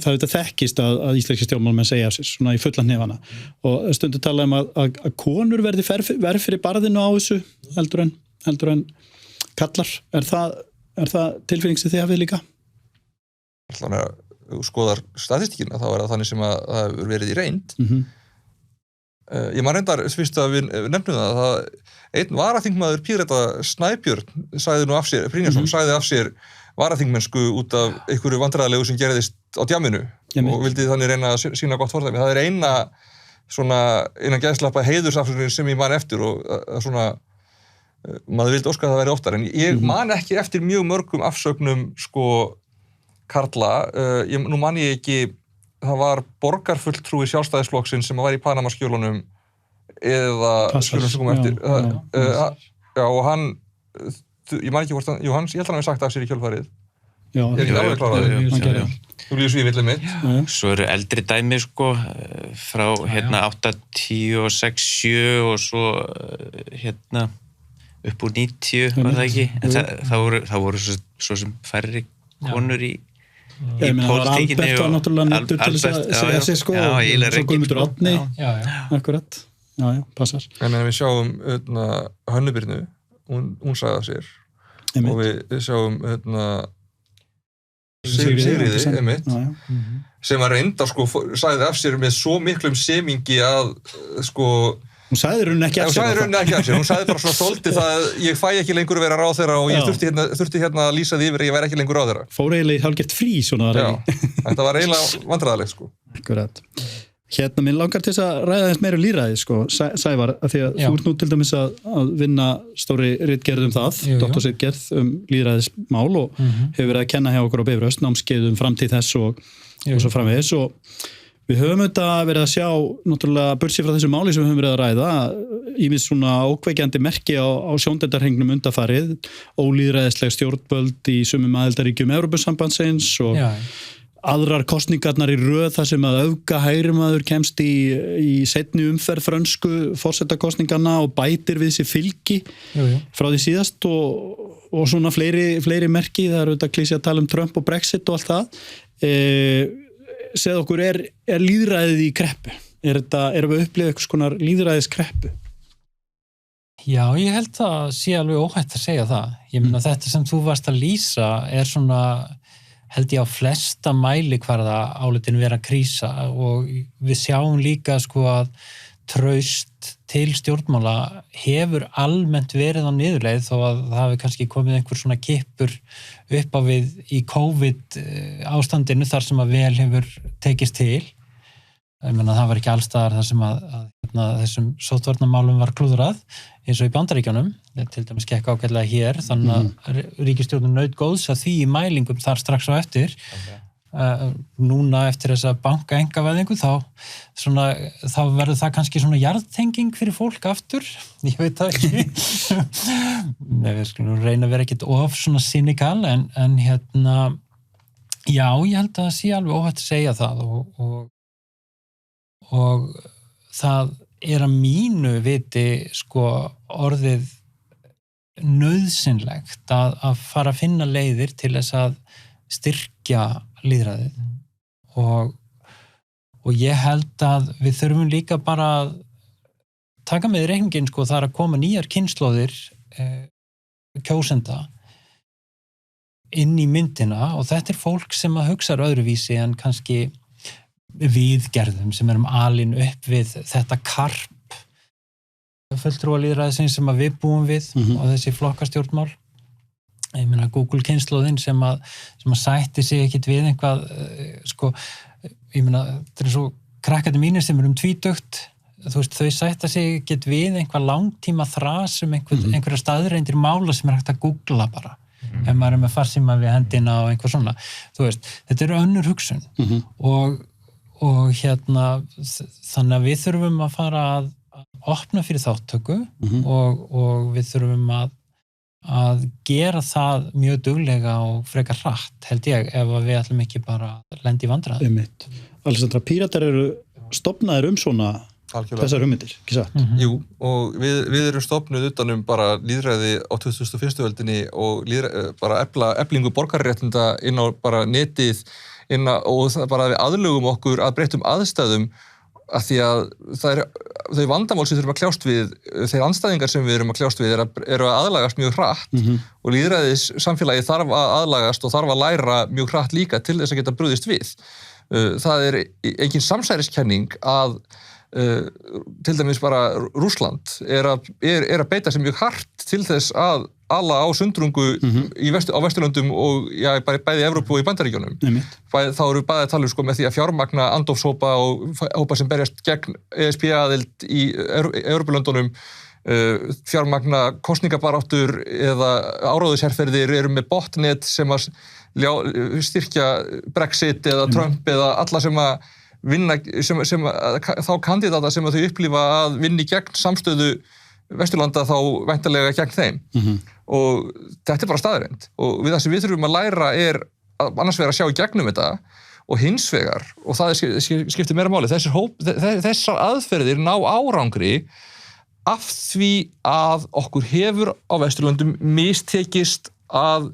það þekkist að íslenski stjórnmálamenn segja af sér, svona í fullan hnefana og stundum talaðum að konur verði verð fyrir barðinu á þessu heldur en kallar. Er það tilfinning sem þið hafið líka? Þannig að þú skoðar statistíkina þá það þannig sem að það hefur verið í reynd. Ég maður reyndar fyrst að við nefnum það einn varaþingmaður Pírata Snæbjörn sagði nú af sér, Brynjarsson sagði af sér varaþingmennsku út af einhverju vandræðalegu sem gerðist á djamminu og vildi þannig reyna að sína gott fordæmi. Það eina svona innan gæðslappa heiðursafsökunin sem ég man eftir og svona maður vildi óska að það væri oftar en ég man ekki eftir mjög mörgum afsögnum karla. Nú man ég ekki, það var borgarfulltrúi Sjálfstæðisflokksins sem var í Panamaskjölunum eða skjölum sem kom eftir. Já, og hann ég man ekki hvort hann, ég held hann hafi sagt af sér í kjölfarið. Já, ég er ekki alveg kláraði. Þú líður svífillið mitt. Svo eru eldri dæmi frá 8, 10 og 6, 7 og svo upp úr 90 var það ekki. En það voru svo sem færri konur í pólitíkinni. Albert var náttúrulega nettur til þess að segja sig og svo Guðmundur Árni. Akkurat. Já, passar. En við sjáum Hönnu Birnu, hún sagði af sér. Og við sjáum Sigríði sem að reynda sagði af sér með svo miklum semingi að hún sagði rauninni ekki af sér hún sagði bara svona þoldi það ég fæ ekki lengur að vera ráðherra og ég þurfti hérna að lýsa því yfir ég væri ekki lengur ráðherra fór eiginlega í hálfgert frí svona þetta var eiginlega vandræðalegt Akkurat. Mér langar til þess að ræða þess meira lýðræði, Sævar, af því að þú ert nú til dæmis að vinna stóri ritgerð það, doktorsritgerð lýðræðismál og hefur verið að kenna hjá okkur á Bifröst, námskeið framtíð þess og svo framvegis og við höfum auðvitað verið að sjá náttúrulega bursi frá þessu máli sem við höfum verið að ræða ýmis svona ókveikjandi merki á sjóndeildarhringnum undanfarið, ólýðræðisleg stjórnvöld í sumum aðildarríkjum Evrópusambandsins og aðrar kosningarnar í röð þar sem að öfga hægrimaður kemst í seinni umferð frönsku forsetakosningarna og bætir við sér fylgi frá því síðast og svona fleiri merki, það eru auðvitað klísi að tala um Trump og Brexit og allt það. Segð okkur, er lýðræðið í kreppu? Erum við upplifað eitthvað konar lýðræðiskreppu? Já, ég held að sé alveg óhætt að segja það. Ég meina þetta sem þú varst að lýsa er svona held ég á flesta mælikvarða álitin vera krísa og við sjáum líka að traust til stjórnmála hefur almennt verið á niðurleið þó að það hafi kannski komið einhver svona kippur upp á við í COVID ástandinu þar sem að vel hefur tekist til. Ég meina það var ekki allstaðar þar sem að þessum sóttvarnamálum var klúðrað eins og í Bandaríkjunum, til dæmis gekk ágætlega hér, þannig að ríkisstjórnin naut góðs að því í mælingum þar strax á eftir. Núna eftir þessa bankaengavæðingu þá verður það kannski svona jarðtenging fyrir fólk aftur, ég veit það ekki. Við skulum reyna að vera ekkert of svona cynical en já, ég held að það sé alveg óhætt að segja það og það er að mínu viti orðið nauðsynlegt að fara að finna leiðir til þess að styrkja lýðræðið og ég held að við þurfum líka bara að taka með í reikninginn það er að koma nýjar kynslóðir kjósenda inn í myndina og þetta er fólk sem að hugsa öðruvísi en kannski við gerðum sem erum alin upp við þetta karp fulltrúalýðræðisins sem að við búum við og þessi flokkastjórnmál. Ég meina Google kynslóðin sem að sætti sig ekkit við einhvað, ég meina, þetta er svo krakkandi mínir sem tvítugt, þú veist, þau sætta sig ekkit við einhvað langtíma þras einhverja staðreindir mála sem hægt að googla bara. Ef maður með farsíma við hendina og einhver svona. Þú veist, þetta er önnur hugsun og þannig að við þurfum að fara að opna fyrir þáttöku og við þurfum að gera það mjög duglega og frekar hratt, held ég, ef við ætlum ekki bara að lenda í vandræðum. Alessandra, Píratar eru stofnaðir svona þessar hugmyndir, ekki satt? Jú, og við erum stofnuð utanum bara lýðræði á 21. öldinni og bara eflingu borgarréttinda inn á bara netið og það bara við aðlögum okkur að breyttum aðstæðum að því að þau vandamál sem við þurfum að kljást við, þeir andstæðingar sem við erum að kljást við eru að aðlagast mjög hratt og lýðræðis samfélagi þarf að aðlagast og þarf að læra mjög hratt líka til þess að geta brugðist við. Það er engin samsæriskenning að til dæmis bara Rússland er að beita sig mjög hart til þess að ala á sundrungu á Vesturlöndum og bara bæði í Evrópu og í Bandaríkjunum. Þá eru bæði að tala með því að fjármagna andofshópa og hópa sem berjast gegn ESB-aðild í Evrópulöndunum, fjármagna kosningabaráttur eða áráðusherferðir eru með botnet sem að styrkja Brexit eða Trump eða alla sem að vinna þá kandidata sem að þau upplifa að vinni gegn samstöðu Vesturlanda þá væntanlega gegn þeim og þetta er bara staðreynd og við það sem við þurfum að læra er að annars vegar að sjá í gegnum þetta og hins vegar, og það skiptir meira máli, þessar aðferðir ná árangri af því að okkur hefur á Vesturlöndum mistekist að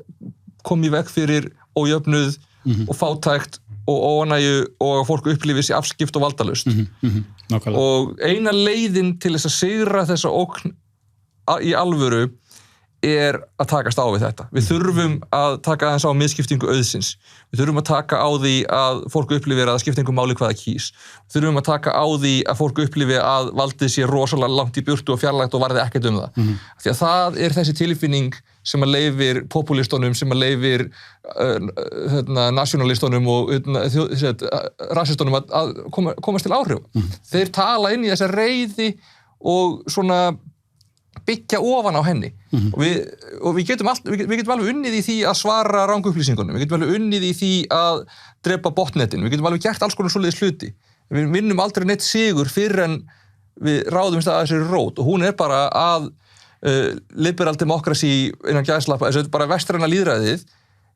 koma í veg fyrir ójöfnuð og fátækt og óánægju og að fólk upplifi sig afskipt og valdalaust. Og eina leiðin til þess að sigra þessa ógn í alvöru er að takast á við þetta. Við þurfum að taka aðeins á misskiptingu auðsins. Við þurfum að taka á því að fólk upplifi að skipta einhver máli hvað það kýs. Við þurfum að taka á því að fólk upplifi að valdið sé rosalega langt í burtu og fjarlægt og varði ekkert það. Því að það er þessi tilfinning sem að leyfir populistunum, sem að leyfir nationalistunum og rasistunum að komast til áhrif. Þeir tala inn í þessa reiði og svona byggja ofan á henni. Og við getum alveg unnið í því að svara rangupplýsingunum, við getum alveg unnið í því að drepa botnetin, við getum alveg gert alls konar svoleiðis hluti. Við vinnum aldrei neitt sigur fyrr en við ráðumst að þessari rót og hún er bara að liberal democracy innan gæslappa, þess að bara vestræna lýðræðið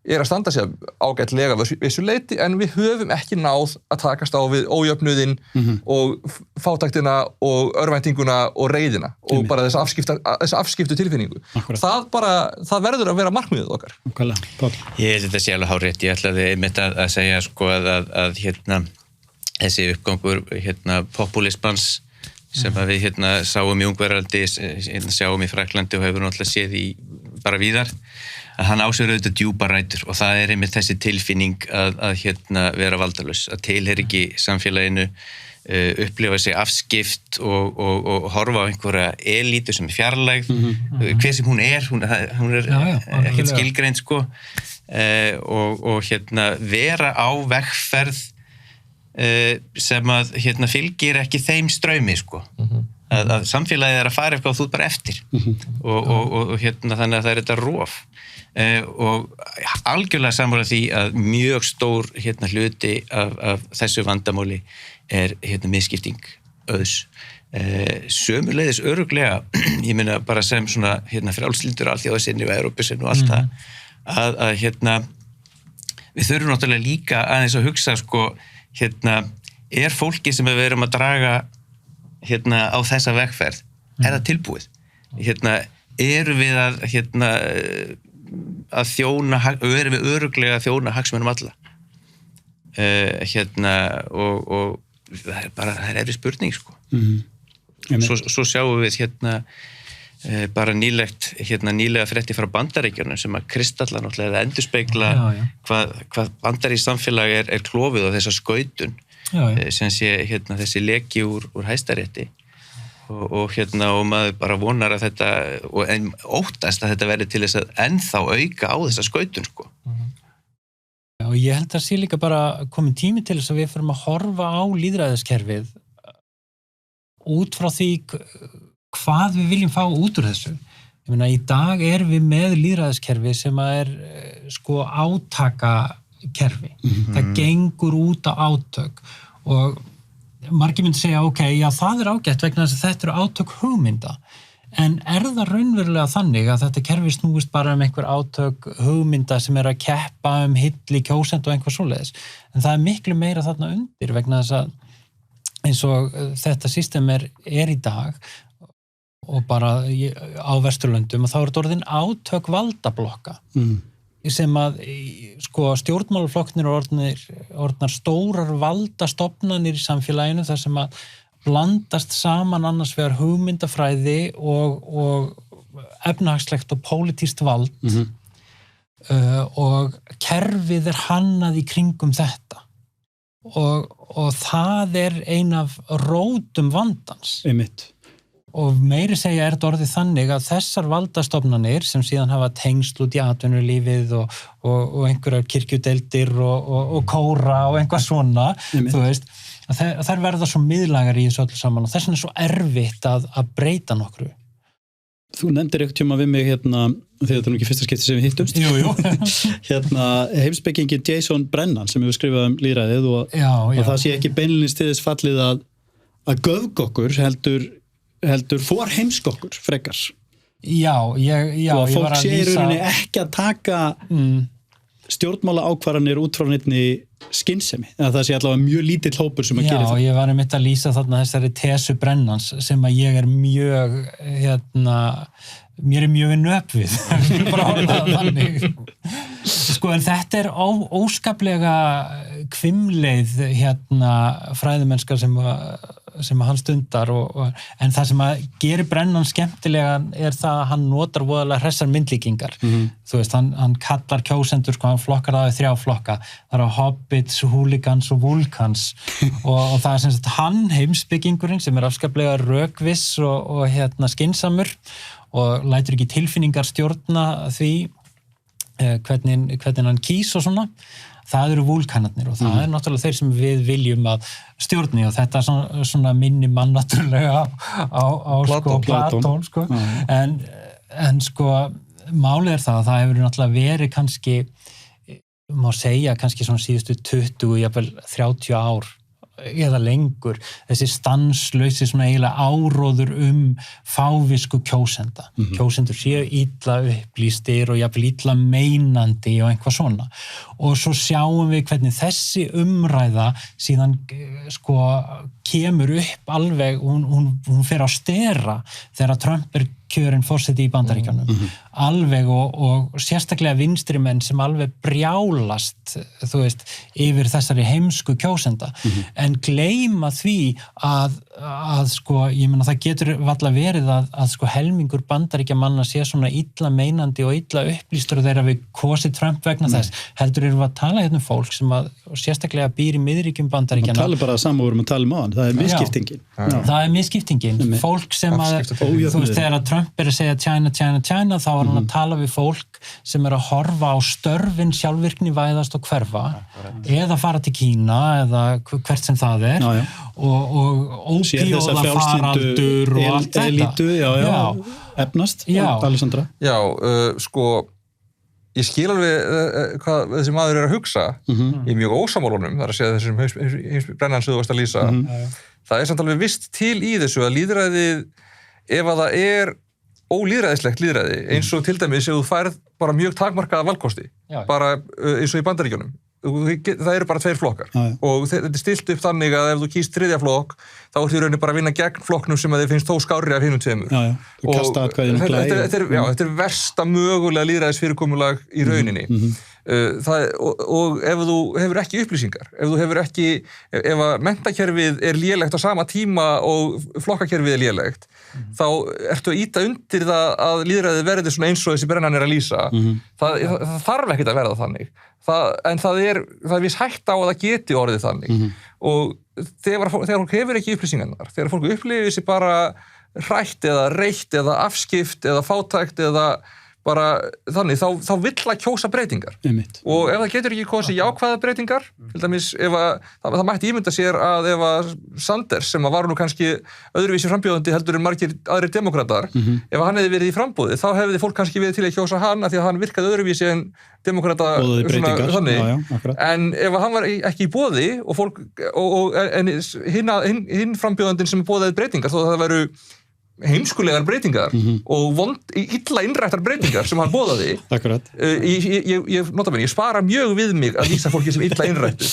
er að standa sér ágætlega vissu leyti, en við höfum ekki náð að takast á við ójöfnuðinn og fátæktina og örvæntinguna og reiðina og bara þessa afskiptu tilfinningu. Það verður að vera markmiðið okkar. Ég held þetta sé alveg hárrétt. Ég ætlaði einmitt að segja að þessi uppgangur populismans sem að við sáum í Ungverjaldi, sjáum í Frakklandi og hefur náttúrulega séð í bara víðar, að hann á sér auðvitað djúpa rætur og það er einmitt þessi tilfinning að vera valdalaus, að tilheyra ekki samfélaginu, upplifa sig afskipt og horfa á einhverja elítu sem er fjarlægð, hver sem hún er ekkert skilgreind og vera á vegferð sem að fylgir ekki þeim straumi að samfélagið er að fara eitthvað og þú bara eftir og þannig að það er þetta rof og algjörlega sammála því að mjög stór hluti af þessu vandamáli er misskipting auðs sömuleiðis örugglega ég meina bara sem svona frjálslyndur alþjóðasinni og Evrópusinni og allt það að við þurfum náttúrulega líka aðeins að hugsa er fólki sem við erum að draga á þessa vegferð, er það tilbúið? Eru við að þjóna, erum við örugglega að þjóna hagsmunum alla? Og það er erfið spurning, Svo sjáum við bara nýlega frétti frá Bandaríkjunum sem að kristalla náttúrulega eða endurspegla hvað bandarískt samfélag er klofið á þessa skautun sem sé þessi leki úr Hæstarétti og maður bara vonar að þetta en óttast að þetta verði til þess að ennþá auka á þessa skautun sko. Já, og ég held að sé líka bara komin tími til þess að við förum að horfa á lýðræðiskerfið út frá því hvað við viljum fá út úr þessu. Ég meina, í dag við með lýðræðiskerfi sem að sko átakakerfi. Það gengur út á átök og margir myndi segja, ok, já það ágætt vegna þess að þetta eru átök hugmynda. En það raunverulega þannig að þetta kerfi snúist bara einhver átök hugmynda sem að keppa hilli kjósend og einhver svoleiðis. En það miklu meira þarna undir vegna þess að eins og þetta system í dag og bara á Vesturlöndum og þá þetta orðin átök valdablokka sem að sko stjórnmálaflokknir orðnar stórar valdastofnanir í samfélaginu þar sem að blandast saman annars vegar hugmyndafræði og efnahagslegt og pólitískt vald og kerfið hannað í kringum þetta og það ein af rótum vandans. Einmitt. Og meiri segja þetta orðið þannig að þessar valdastofnanir sem síðan hafa tengsl út í atvinnulífið og einhverjar kirkjudeildir og kóra og einhvað svona, þú veist, að þær verða svo miðlægar í þessu öllu saman og þess vegna svo erfitt að breyta nokkru. Þú nefndir einhvern tíma við mig þegar þetta ekki fyrsta skipti sem við hittumst. Jú. Heimspekingin Jason Brennan sem hefur skrifað lýðræðið og það sé ekki beinlínis til þess fallið að göfgokkur heldur forheimskokkur frekar. Já, og að fólk sé í rauninni ekki að taka stjórnmála ákvarðanir út frá neinni skynsemi, eða það sé allavega mjög lítill hópur sem að gera það. Já, ég var einmitt að lýsa þarna þessari tesu Brennans sem að ég mjög mér mjög nöp við bara orðað þannig sko en þetta óskaplega hvimleið fræðimennska sem hann stundar en það sem að gerir Brennan skemmtilegan það að hann notar voðalega hressar myndlíkingar þú veist, hann kallar kjósendur sko, hann flokkar það í 3 flokka það hobbits, hooligans og vulkans og það sem sagt hann heimspekingurinn sem afskaplega rökviss og skynsamur og lætur ekki tilfinningar stjórna því hvernig hann kýs og svona það eru vulkanarnir og það náttúrulega þeir sem við viljum að stjórni og þetta svona minni mann náttúrulega á Platón sko. En sko málið það að það hefur náttúrulega verið kannski má segja kannski svona síðustu 20, jafnvel 30 ár eða lengur, þessi stanslausi svona eiginlega áróður fávisku kjósenda. Kjósendur séu illa upplýstir og jafnvel illa meinandi og einhvað svona. Og svo sjáum við hvernig þessi umræða síðan sko kemur upp alveg, hún fer á stera þegar Trump kjörinn forseti í Bandaríkjunum. Alveg og sérstaklega vinstrimenn sem alveg brjálast, þú veist, yfir þessari heimsku kjósenda. En gleyma því að sko, ég meina það getur varla verið að sko helmingur Bandaríkjamanna sé svona illa meinandi og illa upplýstur þegar við kosið Trump vegna þess. Heldur erum við að tala hérna fólk sem að sérstaklega býr í miðríkjum Bandaríkjanna. Það tala bara saman vorum að tala áðan, það misskiptingin. Það misskiptingin. Fólk sem þú veist, þegar að Trump að segja China, þá hann að tala við fólk sem að horfa á störfin sjálfvirkni væðast og hverfa eða fara til Kína eða hvert sem það og ópíóða faraldur og allt þetta. Elítu, efnast, Alessandra. Já, sko ég skil alveg hvað þessi maður að hugsa í mjög ósamálunum, þar að segja þessum Brennan sem þú varst að lýsa. Það samt alveg vist til í þessu að lýðræðið, ef að það ólýðræðislegt lýðræði, eins og til dæmis ef þú færð bara mjög takmarkaða valkosti, bara eins og í Bandaríkjunum. Það eru bara 2 flokkar og þetta stilt upp þannig að ef þú kýst 3. flokk, þá því rauninni bara að vinna gegn flokknum sem að þið finnst þó skárri af hinum 2. Og kasta atkvæðinu glæði. Þetta versta mögulega lýðræðisfyrirkomulag í rauninni. Og ef þú hefur ekki upplýsingar, ef að menntakerfið lélegt á sama tíma og flokkakerfið lélegt, þá ertu að ýta undir það að lýðræðið verði svona eins og þessi Brennan að lýsa. Það þarf ekkert að verða þannig. En það er viss hætta á að það geti orðið þannig. Og þegar fólk hefur ekki upplýsingarnar, þegar fólk upplifir sig bara hrætt eða reitt eða afskipt eða fátækt eða bara þannig, þá vill að kjósa breytingar. Einmitt. Og ef það getur ekki kosið jákvæða breytingar, til dæmis ef það mætti ímynda sér að ef að Sanders, sem var nú kannski öðruvísi frambjóðandi heldur en margir aðrir demókratar, ef hann hefði verið í framboði, þá hefði fólk kannski verið til að kjósa hann af því að hann virkaði öðruvísi en demókrata boðaði breytingar. þannig. En ef hann var ekki í boði og fólk, en hinn frambjóðandinn sem boðaði breytingar, þó að það veru heimskulegar breytingar og illa innrættar breytingar sem hann boðaði. Akkurat. Ég spara mjög við mig að lýsa fólki sem illa innrættu.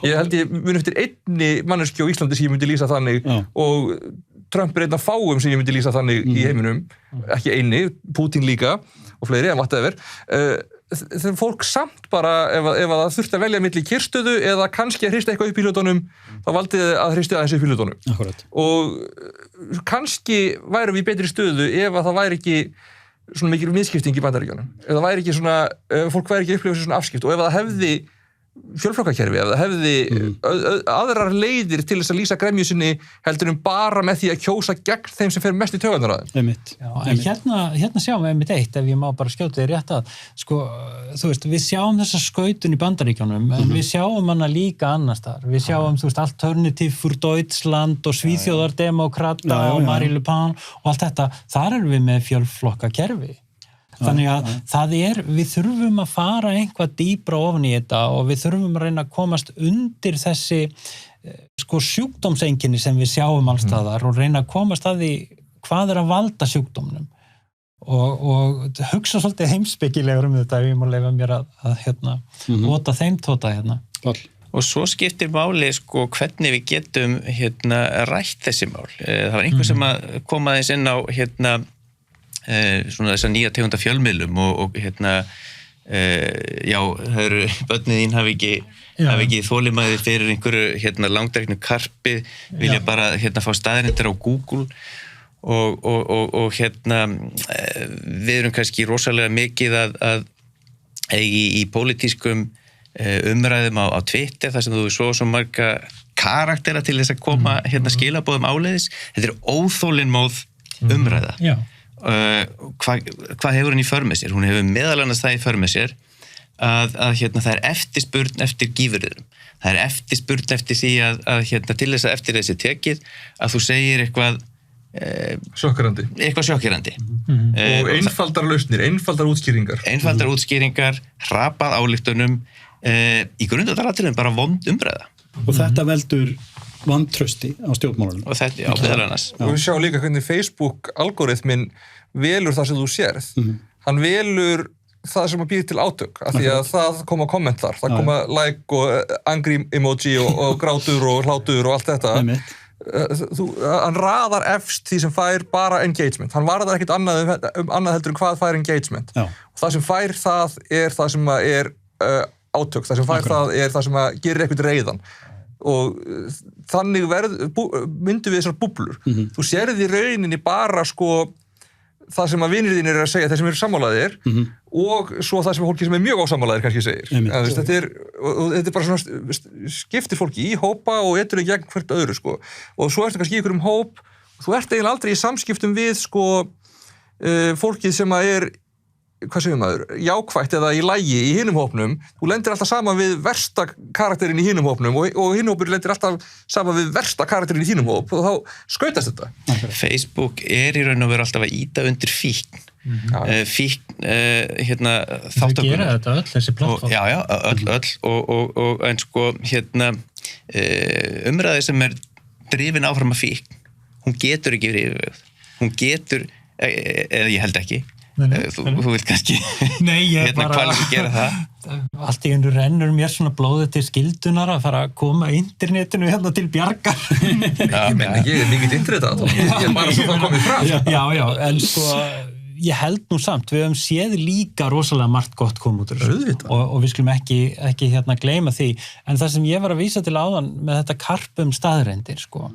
Ég held ég mun eftir einni manneskju á Íslandi sem ég myndi lýsa þannig og Trump einn af fáum sem ég myndi lýsa þannig í heiminum, ekki eini, Putin líka og fleiri, en whatever. Þegar fólk samt bara, ef það þurfti að velja milli kyrrstöðu eða kannski að hrista eitthvað upp í hlutunum, þá valdi að hrista aðeins upp í hlutunum. Akkurat. Og kannski værum við í betri stöðu ef að það væri ekki svona mikil misskipting í Bandaríkjunum. Ef það væri ekki svona, fólk væri ekki upplifað svona afskipt og ef það hefði fjölflokkakerfi, ef það hefði aðrar leiðir til þess að lýsa gremju sinni heldur bara með því að kjósa gegn þeim sem fer mest í taugarnar að þeim. Einmitt. Já, en hérna sjáum við einmitt eitt, ef ég má bara skjóta þér rétt að, sko, þú veist, við sjáum þessa skautun í Bandaríkjunum, en við sjáum hana líka annars þar. Við sjáum, þú veist, Alternative für Deutschland og Svíþjóðardemókrata og Marie Le Pen og allt þetta. Þar erum við með fjölflokkakerfi. Þannig að við þurfum að fara eitthvað dýpra ofan í þetta og við þurfum að reyna að komast undir þessi sko sjúkdómseinkenni sem við sjáum allstaðar og reyna að komast að því hvað að valda sjúkdómnum og hugsa svolítið heimspekilegur þetta ef ég má leyfa mér að vota þeim tóta hérna. Og svo skiptir máli sko hvernig við getum rætt þessi mál. Það var einhver sem að koma aðeins inn á svona þessar nýja tegunda fjölmiðlum og já, það eru börnin þín hafi ekki þolinmæði fyrir einhverju langdrægnu karpi, vilja bara fá staðreyndir á Google og við erum kannski rosalega mikið að í pólitískum umræðum á Twitter þar sem þú svo marga karaktera til þess að koma skilaboðum áleiðis. Þetta er óþolinmóð umræða. Já. Hvað hefur hún í för með sér? Hún hefur meðal annars það í för með sér að það er eftirspurn eftir gífurðurum. Það er eftirspurn eftir því að til þess að eftir þessi tekið að þú segir eitthvað sjokkerandi. Og einfaldar lausnir, einfaldar útskýringar, hrapað ályktunum, í grundvallaratriðum bara vond umræða. Og þetta veldur vantrausti á stjórnmálunum. Og þetta, meðal annars. Og við sjáum líka hvernig Facebook-algoritminn velur það sem þú sérð. Hann velur það sem að býr til átök, af því að það koma kommentar, það koma like og angry emoji og grátur og hlátur og allt þetta. Hann raðar efst því sem fær bara engagement. Hann varðar ekkert annað heldur en hvað fær engagement. Og það sem fær það er það sem er átök, það sem fær það er það sem að gerir eitthvað reiðan. Og þannig myndum við þessar búblur. Þú sérð í rauninni bara sko það sem að vinir þín eru að segja, þeir sem eru sammálaðir og svo það sem fólki sem er mjög ósammálaðir kannski segir. Þetta er bara svona skiptir fólki í hópa og etur í gegn hvert öðru sko. Og svo ertu kannski í einhverjum hóp, þú ert eiginlega aldrei í samskiptum við sko fólkið sem að er hvað segir maður, jákvætt eða í lagi í hinum hópnum, þú lendir alltaf saman við versta karakterinn í hinum hópnum og hinn hópur lendir alltaf saman við versta karakterinn í þínum hóp og þá skautast þetta. Facebook í raun og veru alltaf að íta undir fíkn. Fíkn, þáttökunar. Það gera þetta öll, þessi plattform. Já, öll en sko, umræði sem er drifin áfram af fíkn, hún getur ekki verið yfirvegð. Hún getur, eða ég held ekki, þú vilt kannski hvað gera það? Allt í einu rennur mér svona blóðið til skildunar að fara að koma internetinu hérna til bjargar. Ég er mikið internetað, ég er bara svo það komið fram. Já, en sko ég held nú samt, við höfum séð líka rosalega margt gott koma út úr þessu og við skulum ekki gleyma því, en það sem ég var að vísa til áðan með þetta karp staðreyndir sko,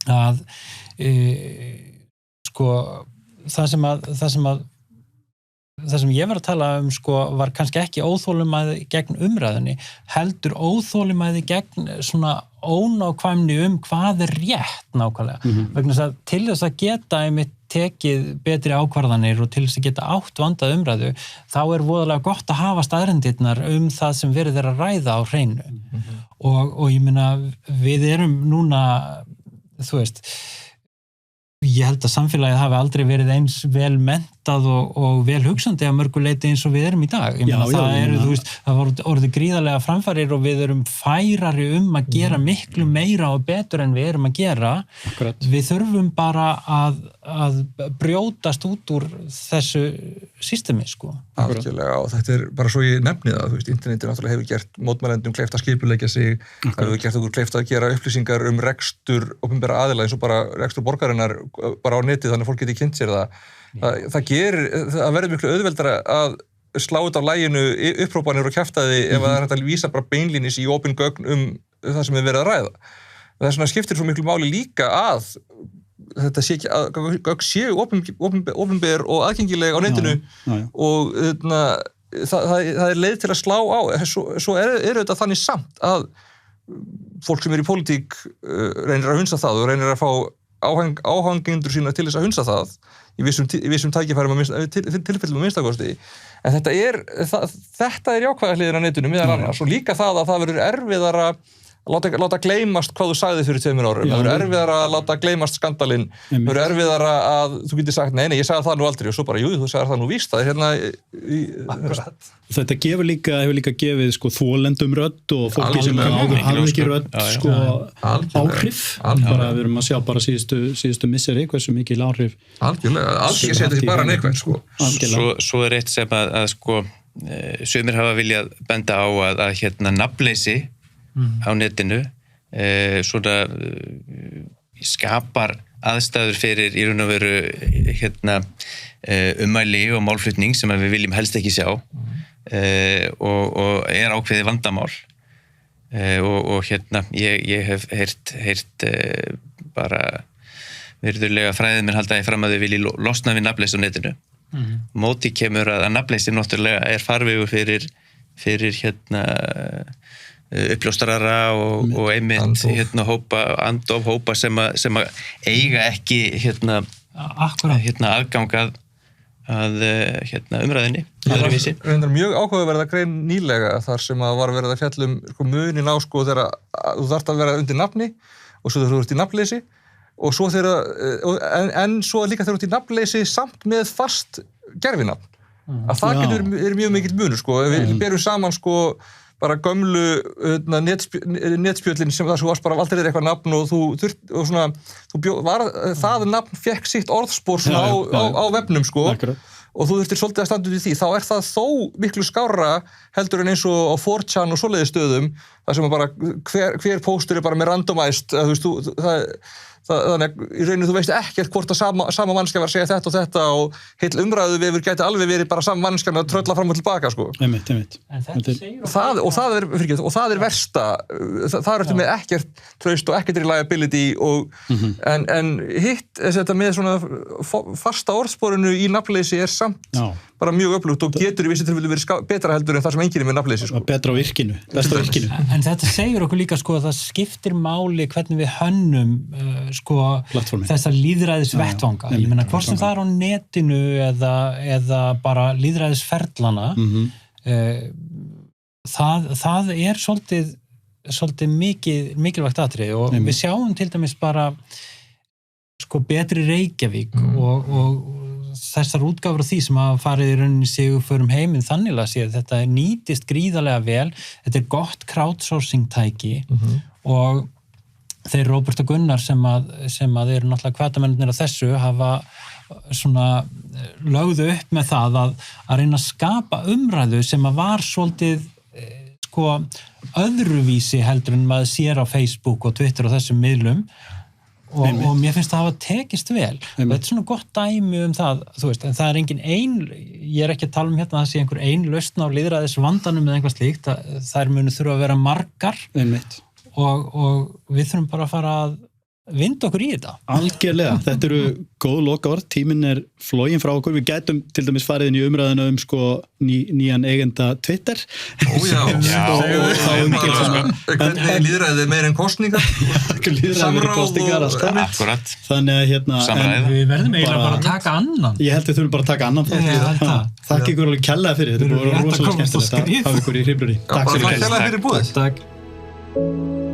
að sko það sem að það sem ég var að tala sko, var kannski ekki óþolinmæði gegn umræðunni, heldur óþolinmæði gegn svona ónákvæmni hvað er rétt nákvæmlega. Vegna þess að til þess að geta einmitt tekið betri ákvarðanir og til þess að geta átt vandað umræðu, þá er voðalega gott að hafa staðreyndirnar það sem verið að ræða á hreinu. Og ég meina, við erum núna, þú veist, ég held að samfélagið hafi aldrei verið eins vel menntað og vel hugsandi að mörgu leyti eins og við erum í dag. Ég meina, þú veist, það var orðið gríðarlega framfarir og við erum færari að gera miklu meira og betur en við erum að gera. Akkurat. Við þurfum bara að brjótast út úr þessu systemi, sko. Algjörlega, og þetta er bara svo ég nefni það, þú veist, internetið náttúrulega hefur gert mótmælendum kleift að skipuleggja sig, það hefur gert okkur kleift að gera upplýsingar rekstur opinbera aðila eins og bara rekstur borgarinnar bara á netið, þannig að fólk geti kynnt sér það. Það verður miklu auðveldara að slá út af laginu upprópanir og kjaftaði ef það er hægt að vísa bara beinlínis í opin gögn það sem er verið að ræða. Þess vegna skiptir svo miklu máli líka að þetta sé ekki að gögn séu opinber og aðgengileg á netinu og það er leið til að slá á. Svo er þetta þannig samt að fólk sem er í pólitík reynir að hunsa það og reynir að fá áhangendur sína til þess að hunsa það í vissum tækifærum tilfellum að minnstakosti. En þetta er jákvæða hliðin á netinu meðal annars og líka það að það verður erfiðara láta gleymast hvað þú sagði fyrir 2 árum. Það verður erfiðara að láta gleymast skandalinn. Það verður erfiðara að þú getur sagt, nei, ég sagði það nú aldrei og svo bara, jú, þú sagði það nú víst. Það er hérna... Þetta hefur líka gefið sko þolendum rödd og fólki sem hafði ekki rödd sko áhrif. Bara við erum að sjá bara síðustu misseri hversu mikil áhrif. Algjörlega, algjörlega setja sig bara neikvæð sko. Svo er eitt sem að sko sumir hafa viljað benda á að hérna nafnleysi á netinu svona skapar aðstæður fyrir í raun og veru hérna ummæli og málflutning sem við viljum helst ekki sjá og er ákveðið vandamál og hérna ég hef heyrt bara virðulega fræðið minn halda fram að þau vilji losna við nafnleysi á netinu. Móti kemur að nafnleysi náttúrulega er farvegur fyrir hérna uppljóstrara og einmitt hérna hópa sem að eiga ekki hérna aðgang að hérna umræðinni öðruvísi. Reyndar mjög áhugaverða grein nýlega þar sem að var verið að fjalla munin á sko þegar þú þarft að vera undir nafni og svo þegar þú ert í nafnleysi og svo en svo líka þegar þú ert í nafnleysi samt með fast gerfinafn. Að það er mjög mikill munur sko. Við berum saman sko bara gömlu netspjöllin sem það svo varst bara aldrei eitthvað nafn og það nafn fekk sitt orðspor á vefnum sko. Akkurat. Og þú þurftir svolítið að standa út í því, þá er það þó miklu skárra heldur en eins og á 4chan og svoleiðis stöðum, þar sem bara hver póstur er bara með randomized, þú veist, þannig í rauninu þú veist ekkert hvort að sama mannskja var að segja þetta og þetta og heill umræðu við gæti alveg verið bara sama mannskjan að trölla fram og tilbaka sko. Einmitt. Það er versta, það er eftir með ekkert traust og ekkert reliability og en hitt þetta með svona fasta orðsporinu í nafnleysi er samt bara mjög öflugt og getur í vissi tilfelli verið betra heldur en það sem enginn er með nafnleysi sko. Betra á virkinu, besta á virkinu. En þetta segir okkur líka sko að það skiptir máli hvernig við hönnum sko þessar lýðræðisvettvanga. Ég meina hvort sem það er á netinu eða bara lýðræðisferlana það er svolítið mikilvægt atriði og við sjáum til dæmis bara sko betri Reykjavík og þessar útgáfur af því sem hafa farið í rauninni sigurför heiminn þannig að sé að þetta nýtist gríðarlega vel, þetta er gott crowdsourcing tæki og þeir Róbert og Gunnar sem að eru náttúrulega hvatamennir á þessu hafa svona lögðu upp með það að reyna að skapa umræðu sem að var svolítið sko öðruvísi heldur en maður sér á Facebook og Twitter og þessum miðlum og mér finnst það hafa tekist vel og þetta er svona gott dæmi það, þú veist, en það er engin ég er ekki að tala hérna að það sé einhver lausn á lýðræðis vandanum eða einhvað slíkt, þær munu þurfa að vera margar og við þurfum bara að fara að vinda okkur í þetta. Algjörlega, þetta eru góð lokaorð, tíminn flogin frá okkur, við gætum til dæmis farið inn í umræðina sko nýjan eigenda Twitter. Já. Hvernig lýðræðið meir en kostningar? Samráð og Akkurat. Þannig að Samræða. Við verðum eiginlega bara að taka annan. Ég held að við þurfum bara að taka annan þátt. Þakka ykkur alveg kærlega fyrir, þetta búið rosalega skemmtilegt að hafa ykkur í Hriflunni. Takk fyrir búið. Takk.